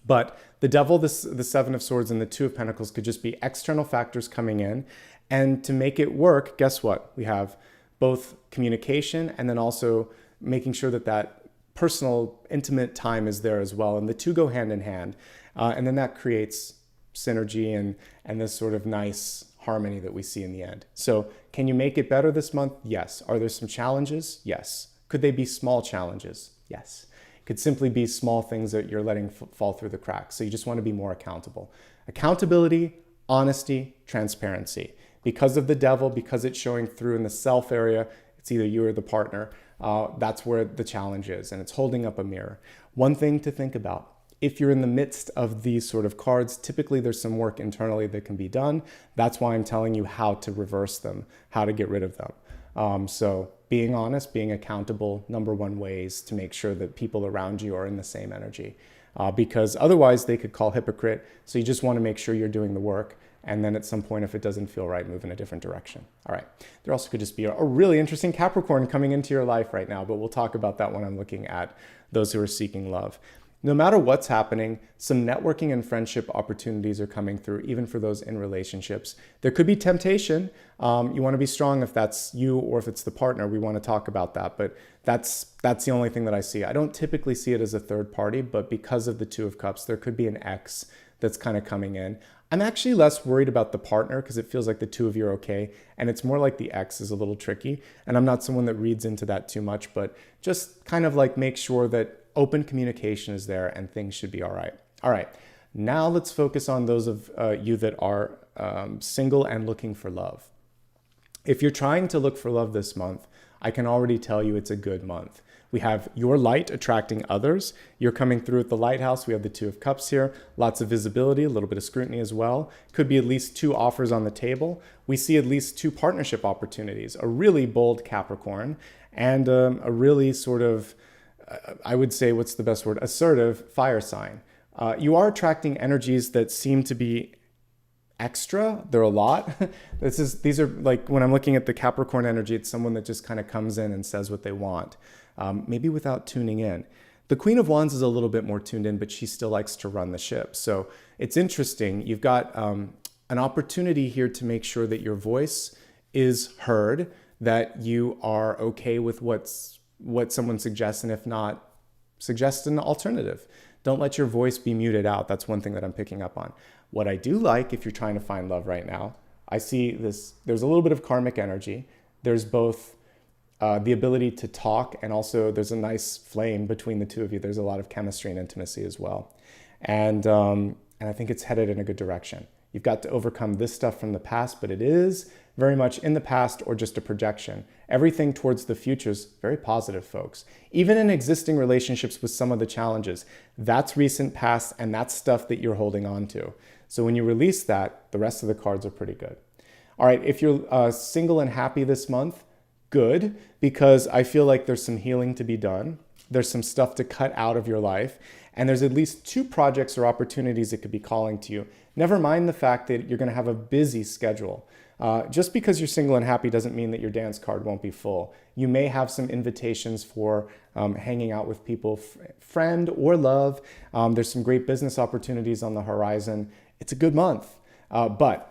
Speaker 1: But the devil, the Seven of Swords, and the Two of Pentacles could just be external factors coming in. And to make it work, guess what? We have both communication and then also making sure that personal, intimate time is there as well. And the two go hand in hand. And then that creates synergy and this sort of nice harmony that we see in the end. So can you make it better this month? Yes. Are there some challenges? Yes. Could they be small challenges? Yes. It could simply be small things that you're letting fall through the cracks. So you just want to be more accountable. Accountability, honesty, transparency. Because of the devil, because it's showing through in the self area, it's either you or the partner. That's where the challenge is, and it's holding up a mirror. One thing to think about, if you're in the midst of these sort of cards, typically there's some work internally that can be done. That's why I'm telling you how to reverse them, how to get rid of them. So being honest, being accountable, number one ways to make sure that people around you are in the same energy. Because otherwise they could call hypocrite. So you just want to make sure you're doing the work. And then at some point, if it doesn't feel right, move in a different direction. All right. There also could just be a really interesting Capricorn coming into your life right now, but we'll talk about that when I'm looking at those who are seeking love. No matter what's happening, some networking and friendship opportunities are coming through, even for those in relationships. There could be temptation. You want to be strong if that's you or if it's the partner. We want to talk about that, but that's the only thing that I see. I don't typically see it as a third party, but because of the Two of Cups, there could be an ex that's kind of coming in. I'm actually less worried about the partner because it feels like the two of you are okay. And it's more like the ex is a little tricky. And I'm not someone that reads into that too much, but just kind of like make sure that open communication is there and things should be all right. All right, now let's focus on those of you that are single and looking for love. If you're trying to look for love this month, I can already tell you it's a good month. We have your light attracting others. You're coming through at the lighthouse. We have the Two of Cups here. Lots of visibility, a little bit of scrutiny as well. Could be at least 2 offers on the table. We see at least 2 partnership opportunities, a really bold Capricorn and a really sort of, I would say, what's the best word? Assertive fire sign. You are attracting energies that seem to be extra. They're a lot. These are like, when I'm looking at the Capricorn energy, it's someone that just kind of comes in and says what they want. Maybe without tuning in. The Queen of Wands is a little bit more tuned in, but she still likes to run the ship. So it's interesting. You've got an opportunity here to make sure that your voice is heard, that you are okay with what someone suggests, and if not, suggest an alternative. Don't let your voice be muted out. That's one thing that I'm picking up on. What I do like, if you're trying to find love right now, I see this, there's a little bit of karmic energy. There's both the ability to talk, and also there's a nice flame between the two of you. There's a lot of chemistry and intimacy as well. And I think it's headed in a good direction. You've got to overcome this stuff from the past, but it is very much in the past or just a projection. Everything towards the future is very positive, folks. Even in existing relationships with some of the challenges, that's recent past, and that's stuff that you're holding on to. So when you release that, the rest of the cards are pretty good. All right, if you're single and happy this month, good, because I feel like there's some healing to be done. There's some stuff to cut out of your life, and there's at least 2 projects or opportunities that could be calling to you. Never mind the fact that you're going to have a busy schedule. Just because you're single and happy doesn't mean that your dance card won't be full. You may have some invitations for hanging out with people, friend or love. There's some great business opportunities on the horizon. It's a good month, but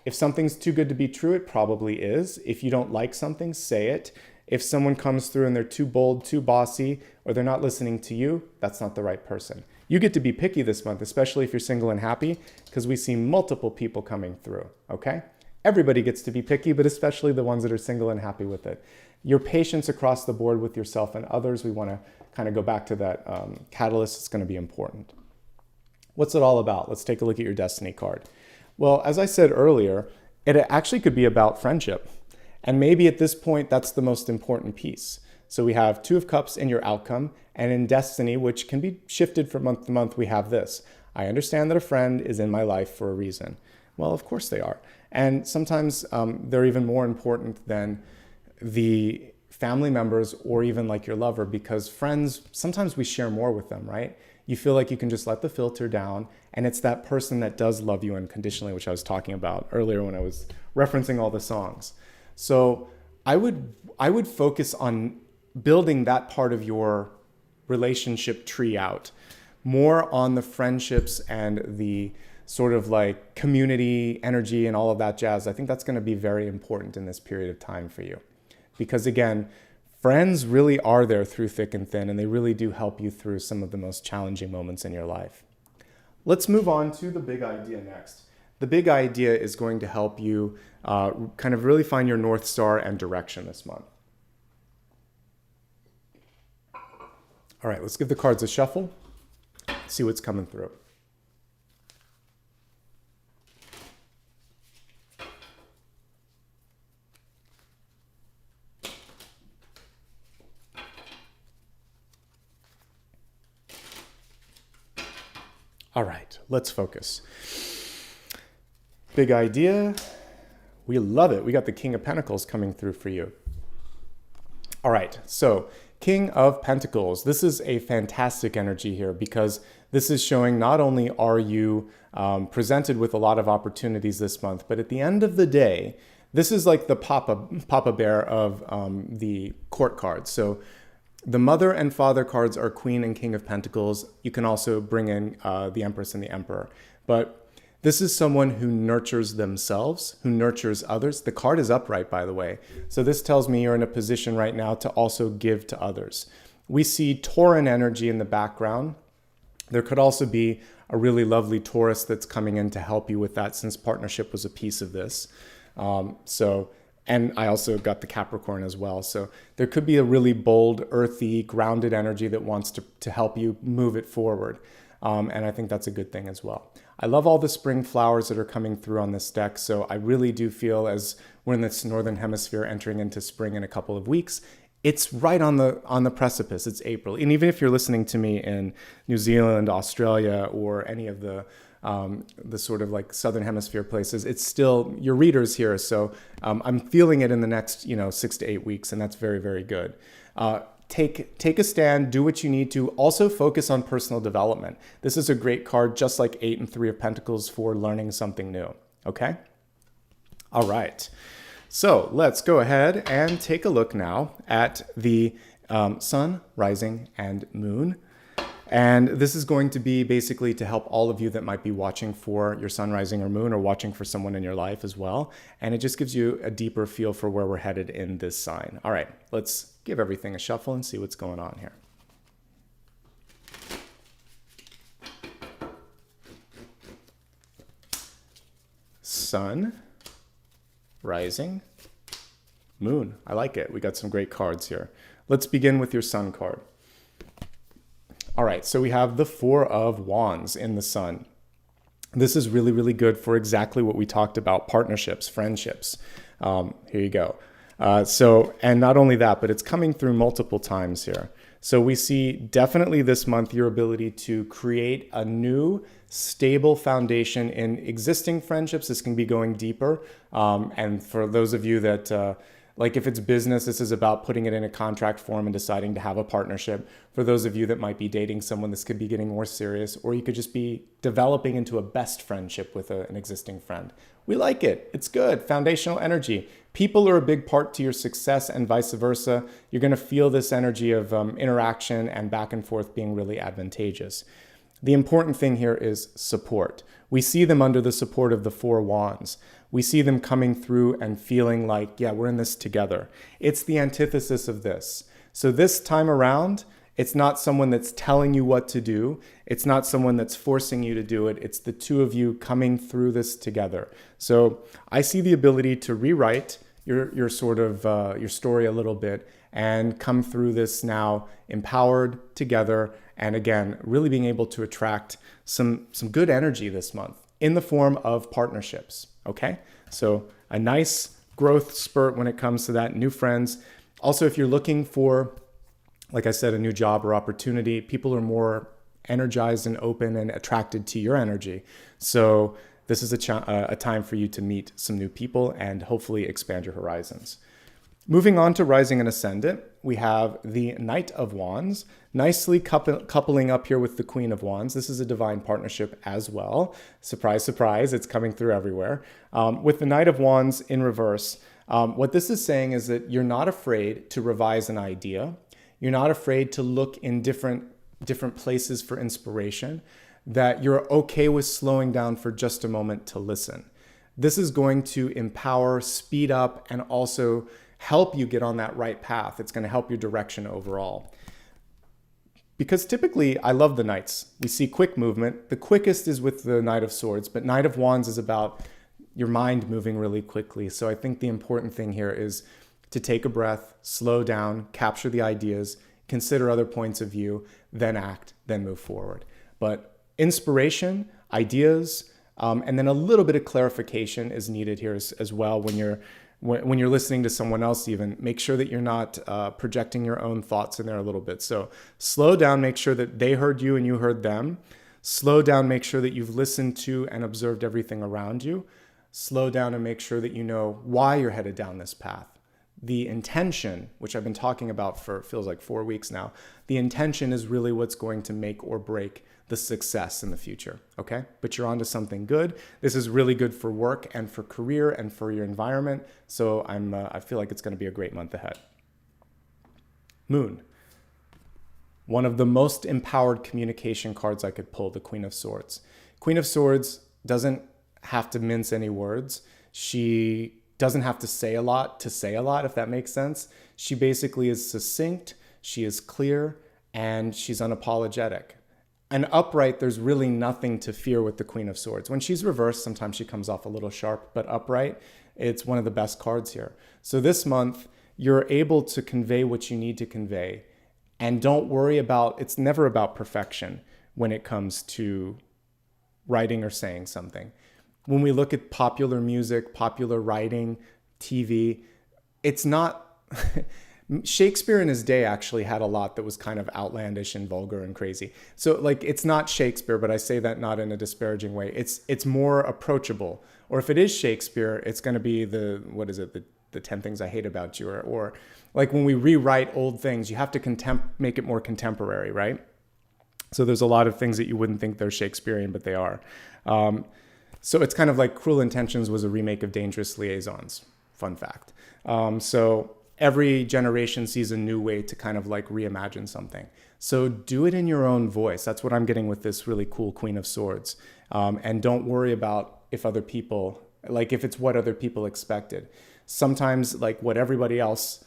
Speaker 1: if something's too good to be true, it probably is. If you don't like something, say it. If someone comes through and they're too bold, too bossy, or they're not listening to you, that's not the right person. You get to be picky this month, especially if you're single and happy, because we see multiple people coming through, okay? Everybody gets to be picky, but especially the ones that are single and happy with it. Your patience across the board with yourself and others, we want to kind of go back to that catalyst. It's going to be important. What's it all about? Let's take a look at your destiny card. Well, as I said earlier, it actually could be about friendship. And maybe at this point, that's the most important piece. So we have Two of Cups in your outcome, and in destiny, which can be shifted from month to month, we have this. I understand that a friend is in my life for a reason. Well, of course they are. And sometimes they're even more important than the family members or even like your lover, because friends, sometimes we share more with them, right? You feel like you can just let the filter down, and it's that person that does love you unconditionally, which I was talking about earlier when I was referencing all the songs. So I would focus on building that part of your relationship tree out, more on the friendships and the sort of like community energy and all of that jazz. I think that's going to be very important in this period of time for you. Because again, friends really are there through thick and thin, and they really do help you through some of the most challenging moments in your life. Let's move on to the big idea next. The big idea is going to help you kind of really find your North Star and direction this month. All right, let's give the cards a shuffle, see what's coming through. All right, let's focus. Big idea. We love it. We got the King of Pentacles coming through for you. All right, so King of Pentacles. This is a fantastic energy here because this is showing not only are you presented with a lot of opportunities this month, but at the end of the day, this is like the Papa Bear of the court cards. So the Mother and Father cards are Queen and King of Pentacles. You can also bring in the Empress and the Emperor. But this is someone who nurtures themselves, who nurtures others. The card is upright, by the way. So this tells me you're in a position right now to also give to others. We see Tauran energy in the background. There could also be a really lovely Taurus that's coming in to help you with that, since partnership was a piece of this. And I also got the Capricorn as well. So there could be a really bold, earthy, grounded energy that wants to help you move it forward. And I think that's a good thing as well. I love all the spring flowers that are coming through on this deck. So I really do feel, as we're in this northern hemisphere entering into spring in a couple of weeks, it's right on the precipice. It's April. And even if you're listening to me in New Zealand, Australia, or any of the sort of like southern hemisphere places, it's still your readers here. So I'm feeling it in the next 6 to 8 weeks, and that's very, very good. Take a stand, do what you need to. Also focus on personal development. This is a great card, just like 8 and 3 of Pentacles, for learning something new. Okay? All right. So let's go ahead and take a look now at the Sun, Rising, and Moon. And this is going to be basically to help all of you that might be watching for your sun, rising, or moon, or watching for someone in your life as well. And it just gives you a deeper feel for where we're headed in this sign. All right, let's give everything a shuffle and see what's going on here. Sun, rising, moon. I like it. We got some great cards here. Let's begin with your sun card. All right, so we have the Four of Wands in the Sun. This is really, really good for exactly what we talked about: partnerships, friendships. Here you go. And not only that, but it's coming through multiple times here. So we see definitely this month your ability to create a new, stable foundation in existing friendships. This can be going deeper. And for those of you that, like if it's business, this is about putting it in a contract form and deciding to have a partnership. For those of you that might be dating someone, this could be getting more serious, or you could just be developing into a best friendship with an existing friend. We like it. It's good. Foundational energy. People are a big part to your success, and vice versa. You're going to feel this energy of interaction and back and forth being really advantageous. The important thing here is support. We see them under the support of the Four Wands. We see them coming through and feeling like, yeah, we're in this together. It's the antithesis of this. So this time around, it's not someone that's telling you what to do. It's not someone that's forcing you to do it. It's the two of you coming through this together. So I see the ability to rewrite your sort of your story a little bit and come through this now empowered together. And again, really being able to attract some good energy this month in the form of partnerships. Okay, so a nice growth spurt when it comes to that, new friends. Also, if you're looking for, like I said, a new job or opportunity, people are more energized and open and attracted to your energy. So this is a time for you to meet some new people and hopefully expand your horizons. Moving on to Rising and Ascendant, we have the Knight of Wands, nicely coupling up here with the Queen of Wands. This is a divine partnership as well. Surprise, surprise, it's coming through everywhere. With the Knight of Wands in reverse, what this is saying is that you're not afraid to revise an idea. You're not afraid to look in different places for inspiration, that you're okay with slowing down for just a moment to listen. This is going to empower, speed up, and also help you get on that right path. It's going to help your direction overall. Because typically, I love the Knights. We see quick movement. The quickest is with the Knight of Swords, but Knight of Wands is about your mind moving really quickly. So I think the important thing here is to take a breath, slow down, capture the ideas, consider other points of view, then act, then move forward. But inspiration, ideas, and then a little bit of clarification is needed here as well when you're listening to someone else. Even make sure that you're not projecting your own thoughts in there a little bit. So slow down, make sure that they heard you and you heard them. Slow down, make sure that you've listened to and observed everything around you. Slow down and make sure that you know why you're headed down this path. The intention, which I've been talking about for feels like 4 weeks now, the intention is really what's going to make or break the success in the future, okay? But you're onto something good. This is really good for work and for career and for your environment. So I feel like it's going to be a great month ahead. Moon. One of the most empowered communication cards I could pull, the Queen of Swords. Queen of Swords doesn't have to mince any words. She doesn't have to say a lot, if that makes sense. She basically is succinct, she is clear, and she's unapologetic. And upright, there's really nothing to fear with the Queen of Swords. When she's reversed, sometimes she comes off a little sharp, but upright, it's one of the best cards here. So this month, you're able to convey what you need to convey. And don't worry about, it's never about perfection when it comes to writing or saying something. When we look at popular music, popular writing, TV, it's not... Shakespeare in his day actually had a lot that was kind of outlandish and vulgar and crazy. So like, it's not Shakespeare, but I say that not in a disparaging way. It's more approachable. Or if it is Shakespeare, it's going to be the 10 Things I Hate About You, or like when we rewrite old things, you have to make it more contemporary, right? So there's a lot of things that you wouldn't think they're Shakespearean, but they are. So it's kind of like Cruel Intentions was a remake of Dangerous Liaisons. Fun fact. So every generation sees a new way to kind of like reimagine something. So do it in your own voice. That's what I'm getting with this really cool Queen of Swords. And don't worry about if it's what other people expected. Sometimes like what everybody else,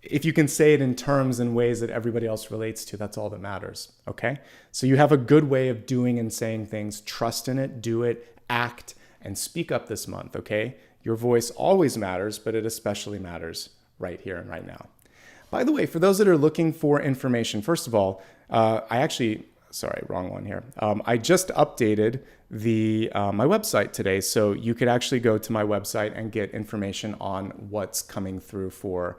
Speaker 1: if you can say it in terms and ways that everybody else relates to, that's all that matters, okay? So you have a good way of doing and saying things. Trust in it, do it, act, and speak up this month, okay? Your voice always matters, but it especially matters right here and right now. By the way, for those that are looking for information, first of all, wrong one here. I just updated my website today, so you could actually go to my website and get information on what's coming through for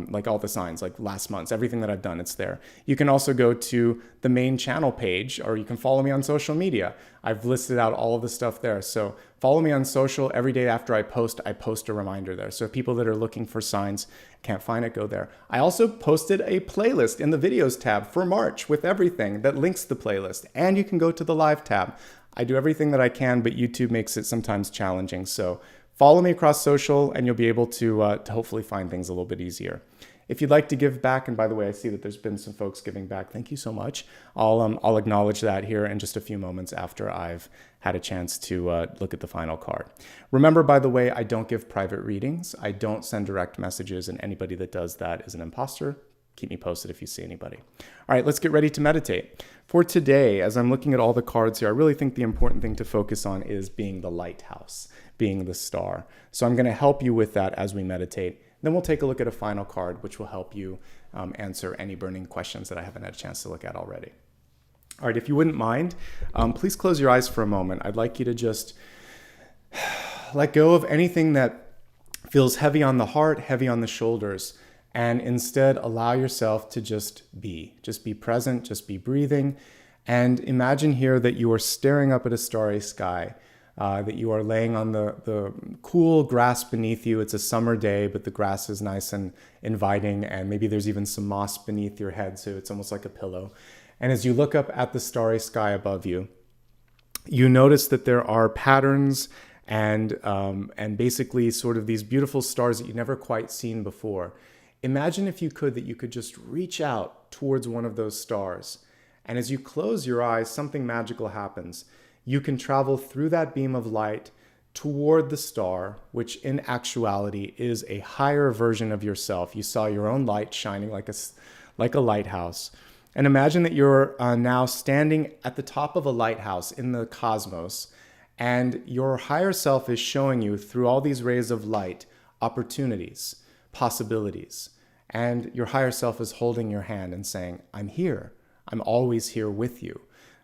Speaker 1: like all the signs, like last month's, everything that I've done, it's there. You can also go to the main channel page, or you can follow me on social media. I've listed out all of the stuff there. So follow me on social. Every day after I post a reminder there. So people that are looking for signs, can't find it, go there. I also posted a playlist in the videos tab for March with everything that links the playlist. And you can go to the live tab. I do everything that I can, but YouTube makes it sometimes challenging. So follow me across social and you'll be able to hopefully find things a little bit easier. If you'd like to give back, and by the way, I see that there's been some folks giving back. Thank you so much. I'll acknowledge that here in just a few moments after I've had a chance to look at the final card. Remember, by the way, I don't give private readings. I don't send direct messages, and anybody that does that is an imposter. Keep me posted if you see anybody. All right, let's get ready to meditate. For today, as I'm looking at all the cards here, I really think the important thing to focus on is being the lighthouse, being the star. So I'm going to help you with that as we meditate. Then we'll take a look at a final card, which will help you answer any burning questions that I haven't had a chance to look at already. All right, if you wouldn't mind, please close your eyes for a moment. I'd like you to just let go of anything that Feels heavy on the heart, heavy on the shoulders. And instead, allow yourself to just be. Just be present, just be breathing. And imagine here that you are staring up at a starry sky, that you are laying on the cool grass beneath you. It's a summer day, but the grass is nice and inviting, and maybe there's even some moss beneath your head, so it's almost like a pillow. And as you look up at the starry sky above you, you notice that there are patterns and basically sort of these beautiful stars that you've never quite seen before. Imagine if you could, that you could just reach out towards one of those stars. And as you close your eyes, something magical happens. You can travel through that beam of light toward the star, which in actuality is a higher version of yourself. You saw your own light shining like a lighthouse. And imagine that you're now standing at the top of a lighthouse in the cosmos, and your higher self is showing you through all these rays of light opportunities, possibilities. And your higher self is holding your hand and saying, I'm here. I'm always here with you.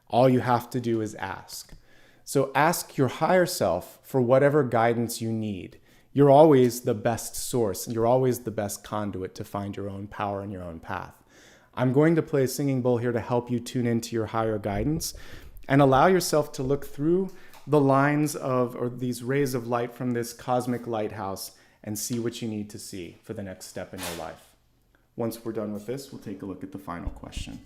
Speaker 1: All you have to do is ask. So ask your higher self for whatever guidance you need. You're always the best source. You're always the best conduit to find your own power and your own path. I'm going to play a singing bowl here to help you tune into your higher guidance and allow yourself to look through the lines of, or these rays of light from this cosmic lighthouse, and see what you need to see for the next step in your life. Once we're done with this, we'll take a look at the final question.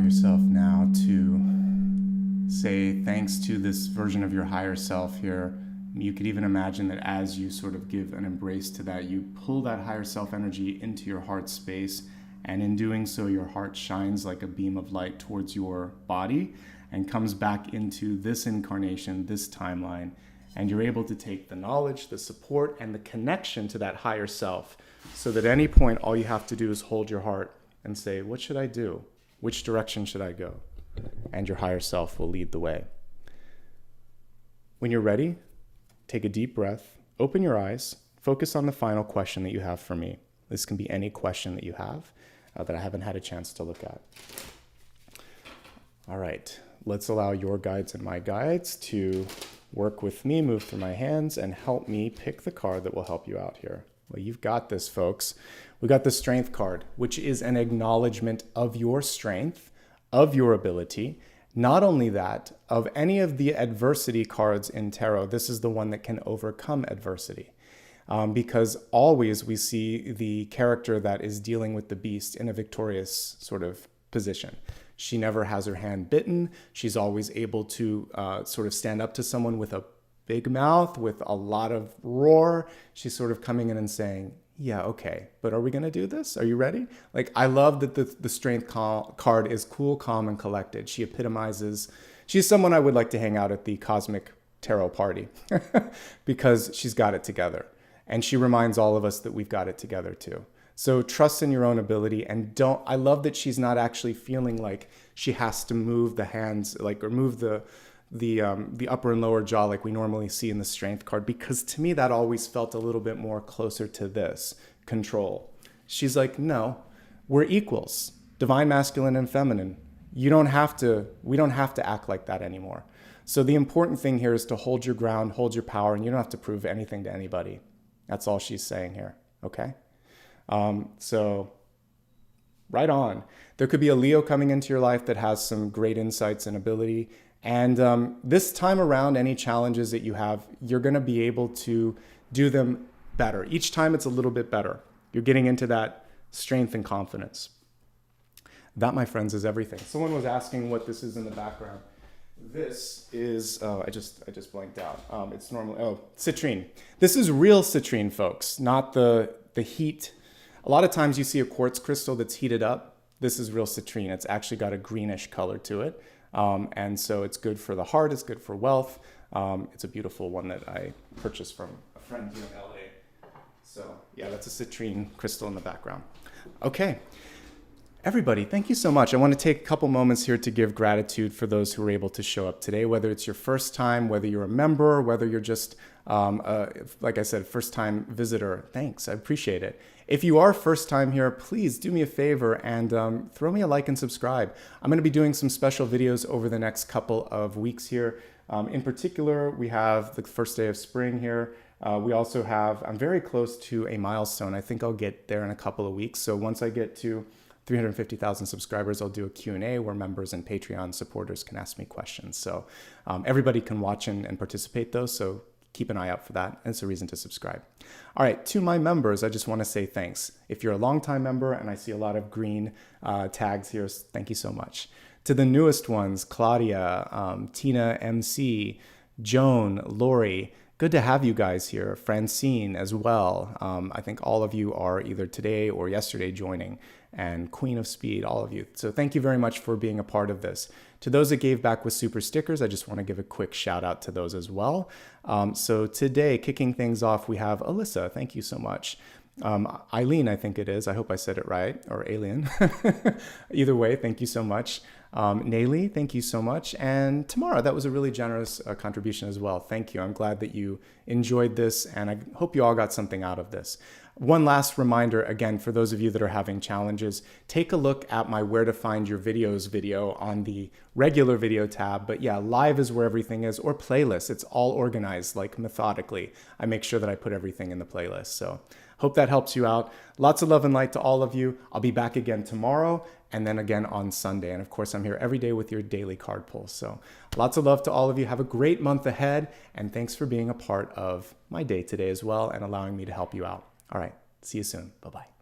Speaker 1: Yourself now to say thanks to this version of your higher self here. You could even imagine that as you sort of give an embrace to that, you pull that higher self energy into your heart space, and in doing so, your heart shines like a beam of light towards your body and comes back into this incarnation, this timeline, and you're able to take the knowledge, the support, and the connection to that higher self, so that at any point, all you have to do is hold your heart and say, what should I do? Which direction should I go? And your higher self will lead the way. When you're ready, take a deep breath, open your eyes, focus on the final question that you have for me. This can be any question that you have that I haven't had a chance to look at. All right, let's allow your guides and my guides to work with me, move through my hands, and help me pick the card that will help you out here. Well, you've got this, folks. We got the Strength card, which is an acknowledgement of your strength, of your ability. Not only that, of any of the adversity cards in tarot, this is the one that can overcome adversity. Because always we see the character that is dealing with the beast in a victorious sort of position. She never has her hand bitten. She's always able to sort of stand up to someone with a big mouth, with a lot of roar. She's sort of coming in and saying, yeah, okay, but are we going to do this? Are you ready? Like, I love that the Strength card is cool, calm, and collected. She epitomizes, she's someone I would like to hang out at the Cosmic Tarot party because she's got it together. And she reminds all of us that we've got it together too. So trust in your own ability, and I love that she's not actually feeling like she has to move the hands, like, or move the upper and lower jaw like we normally see in the Strength card, because to me that always felt a little bit more closer to this control. She's like, no, we're equals, divine masculine and feminine. We don't have to act like that anymore. So the important thing here is to hold your ground, hold your power, and you don't have to prove anything to anybody. That's all she's saying here, okay? So right on. There could be a Leo coming into your life that has some great insights and ability. And this time around, any challenges that you have, you're going to be able to do them better. Each time it's a little bit better. You're getting into that strength and confidence. That, my friends, is everything. Someone was asking what this is in the background. This is, I just blanked out. It's normally, citrine. This is real citrine, folks, not the heat. A lot of times you see a quartz crystal that's heated up. This is real citrine. It's actually got a greenish color to it. And so it's good for the heart. It's good for wealth. It's a beautiful one that I purchased from a friend here in LA. So yeah, that's a citrine crystal in the background. Okay. Everybody, thank you so much. I want to take a couple moments here to give gratitude for those who were able to show up today, whether it's your first time, whether you're a member, whether you're just, like I said, first-time visitor. Thanks, I appreciate it. If you are first time here, please do me a favor and throw me a like and subscribe. I'm going to be doing some special videos over the next couple of weeks here. In particular, we have the first day of spring here. We also have, I'm very close to a milestone. I think I'll get there in a couple of weeks. So once I get to 350,000 subscribers, I'll do a Q&A where members and Patreon supporters can ask me questions. So everybody can watch and participate though, so keep an eye out for that. It's a reason to subscribe. All right, to my members, I just want to say thanks. If you're a longtime member, and I see a lot of green tags here, thank you so much. To the newest ones, Claudia, Tina MC, Joan, Lori, good to have you guys here. Francine as well. I think all of you are either today or yesterday joining, and Queen of Speed, all of you. So thank you very much for being a part of this. To those that gave back with super stickers, I just want to give a quick shout out to those as well. So today, kicking things off, we have Alyssa. Thank you so much. Eileen, I think it is. I hope I said it right, or Alien. Either way, thank you so much. Nayli, thank you so much. And Tamara, that was a really generous contribution as well. Thank you. I'm glad that you enjoyed this, and I hope you all got something out of this. One last reminder, again, for those of you that are having challenges, take a look at my Where to Find Your Videos video on the regular video tab. But yeah, live is where everything is, or playlists. It's all organized, like methodically. I make sure that I put everything in the playlist. So hope that helps you out. Lots of love and light to all of you. I'll be back again tomorrow and then again on Sunday. And of course, I'm here every day with your daily card pull. So lots of love to all of you. Have a great month ahead. And thanks for being a part of my day today as well and allowing me to help you out. All right. See you soon. Bye-bye.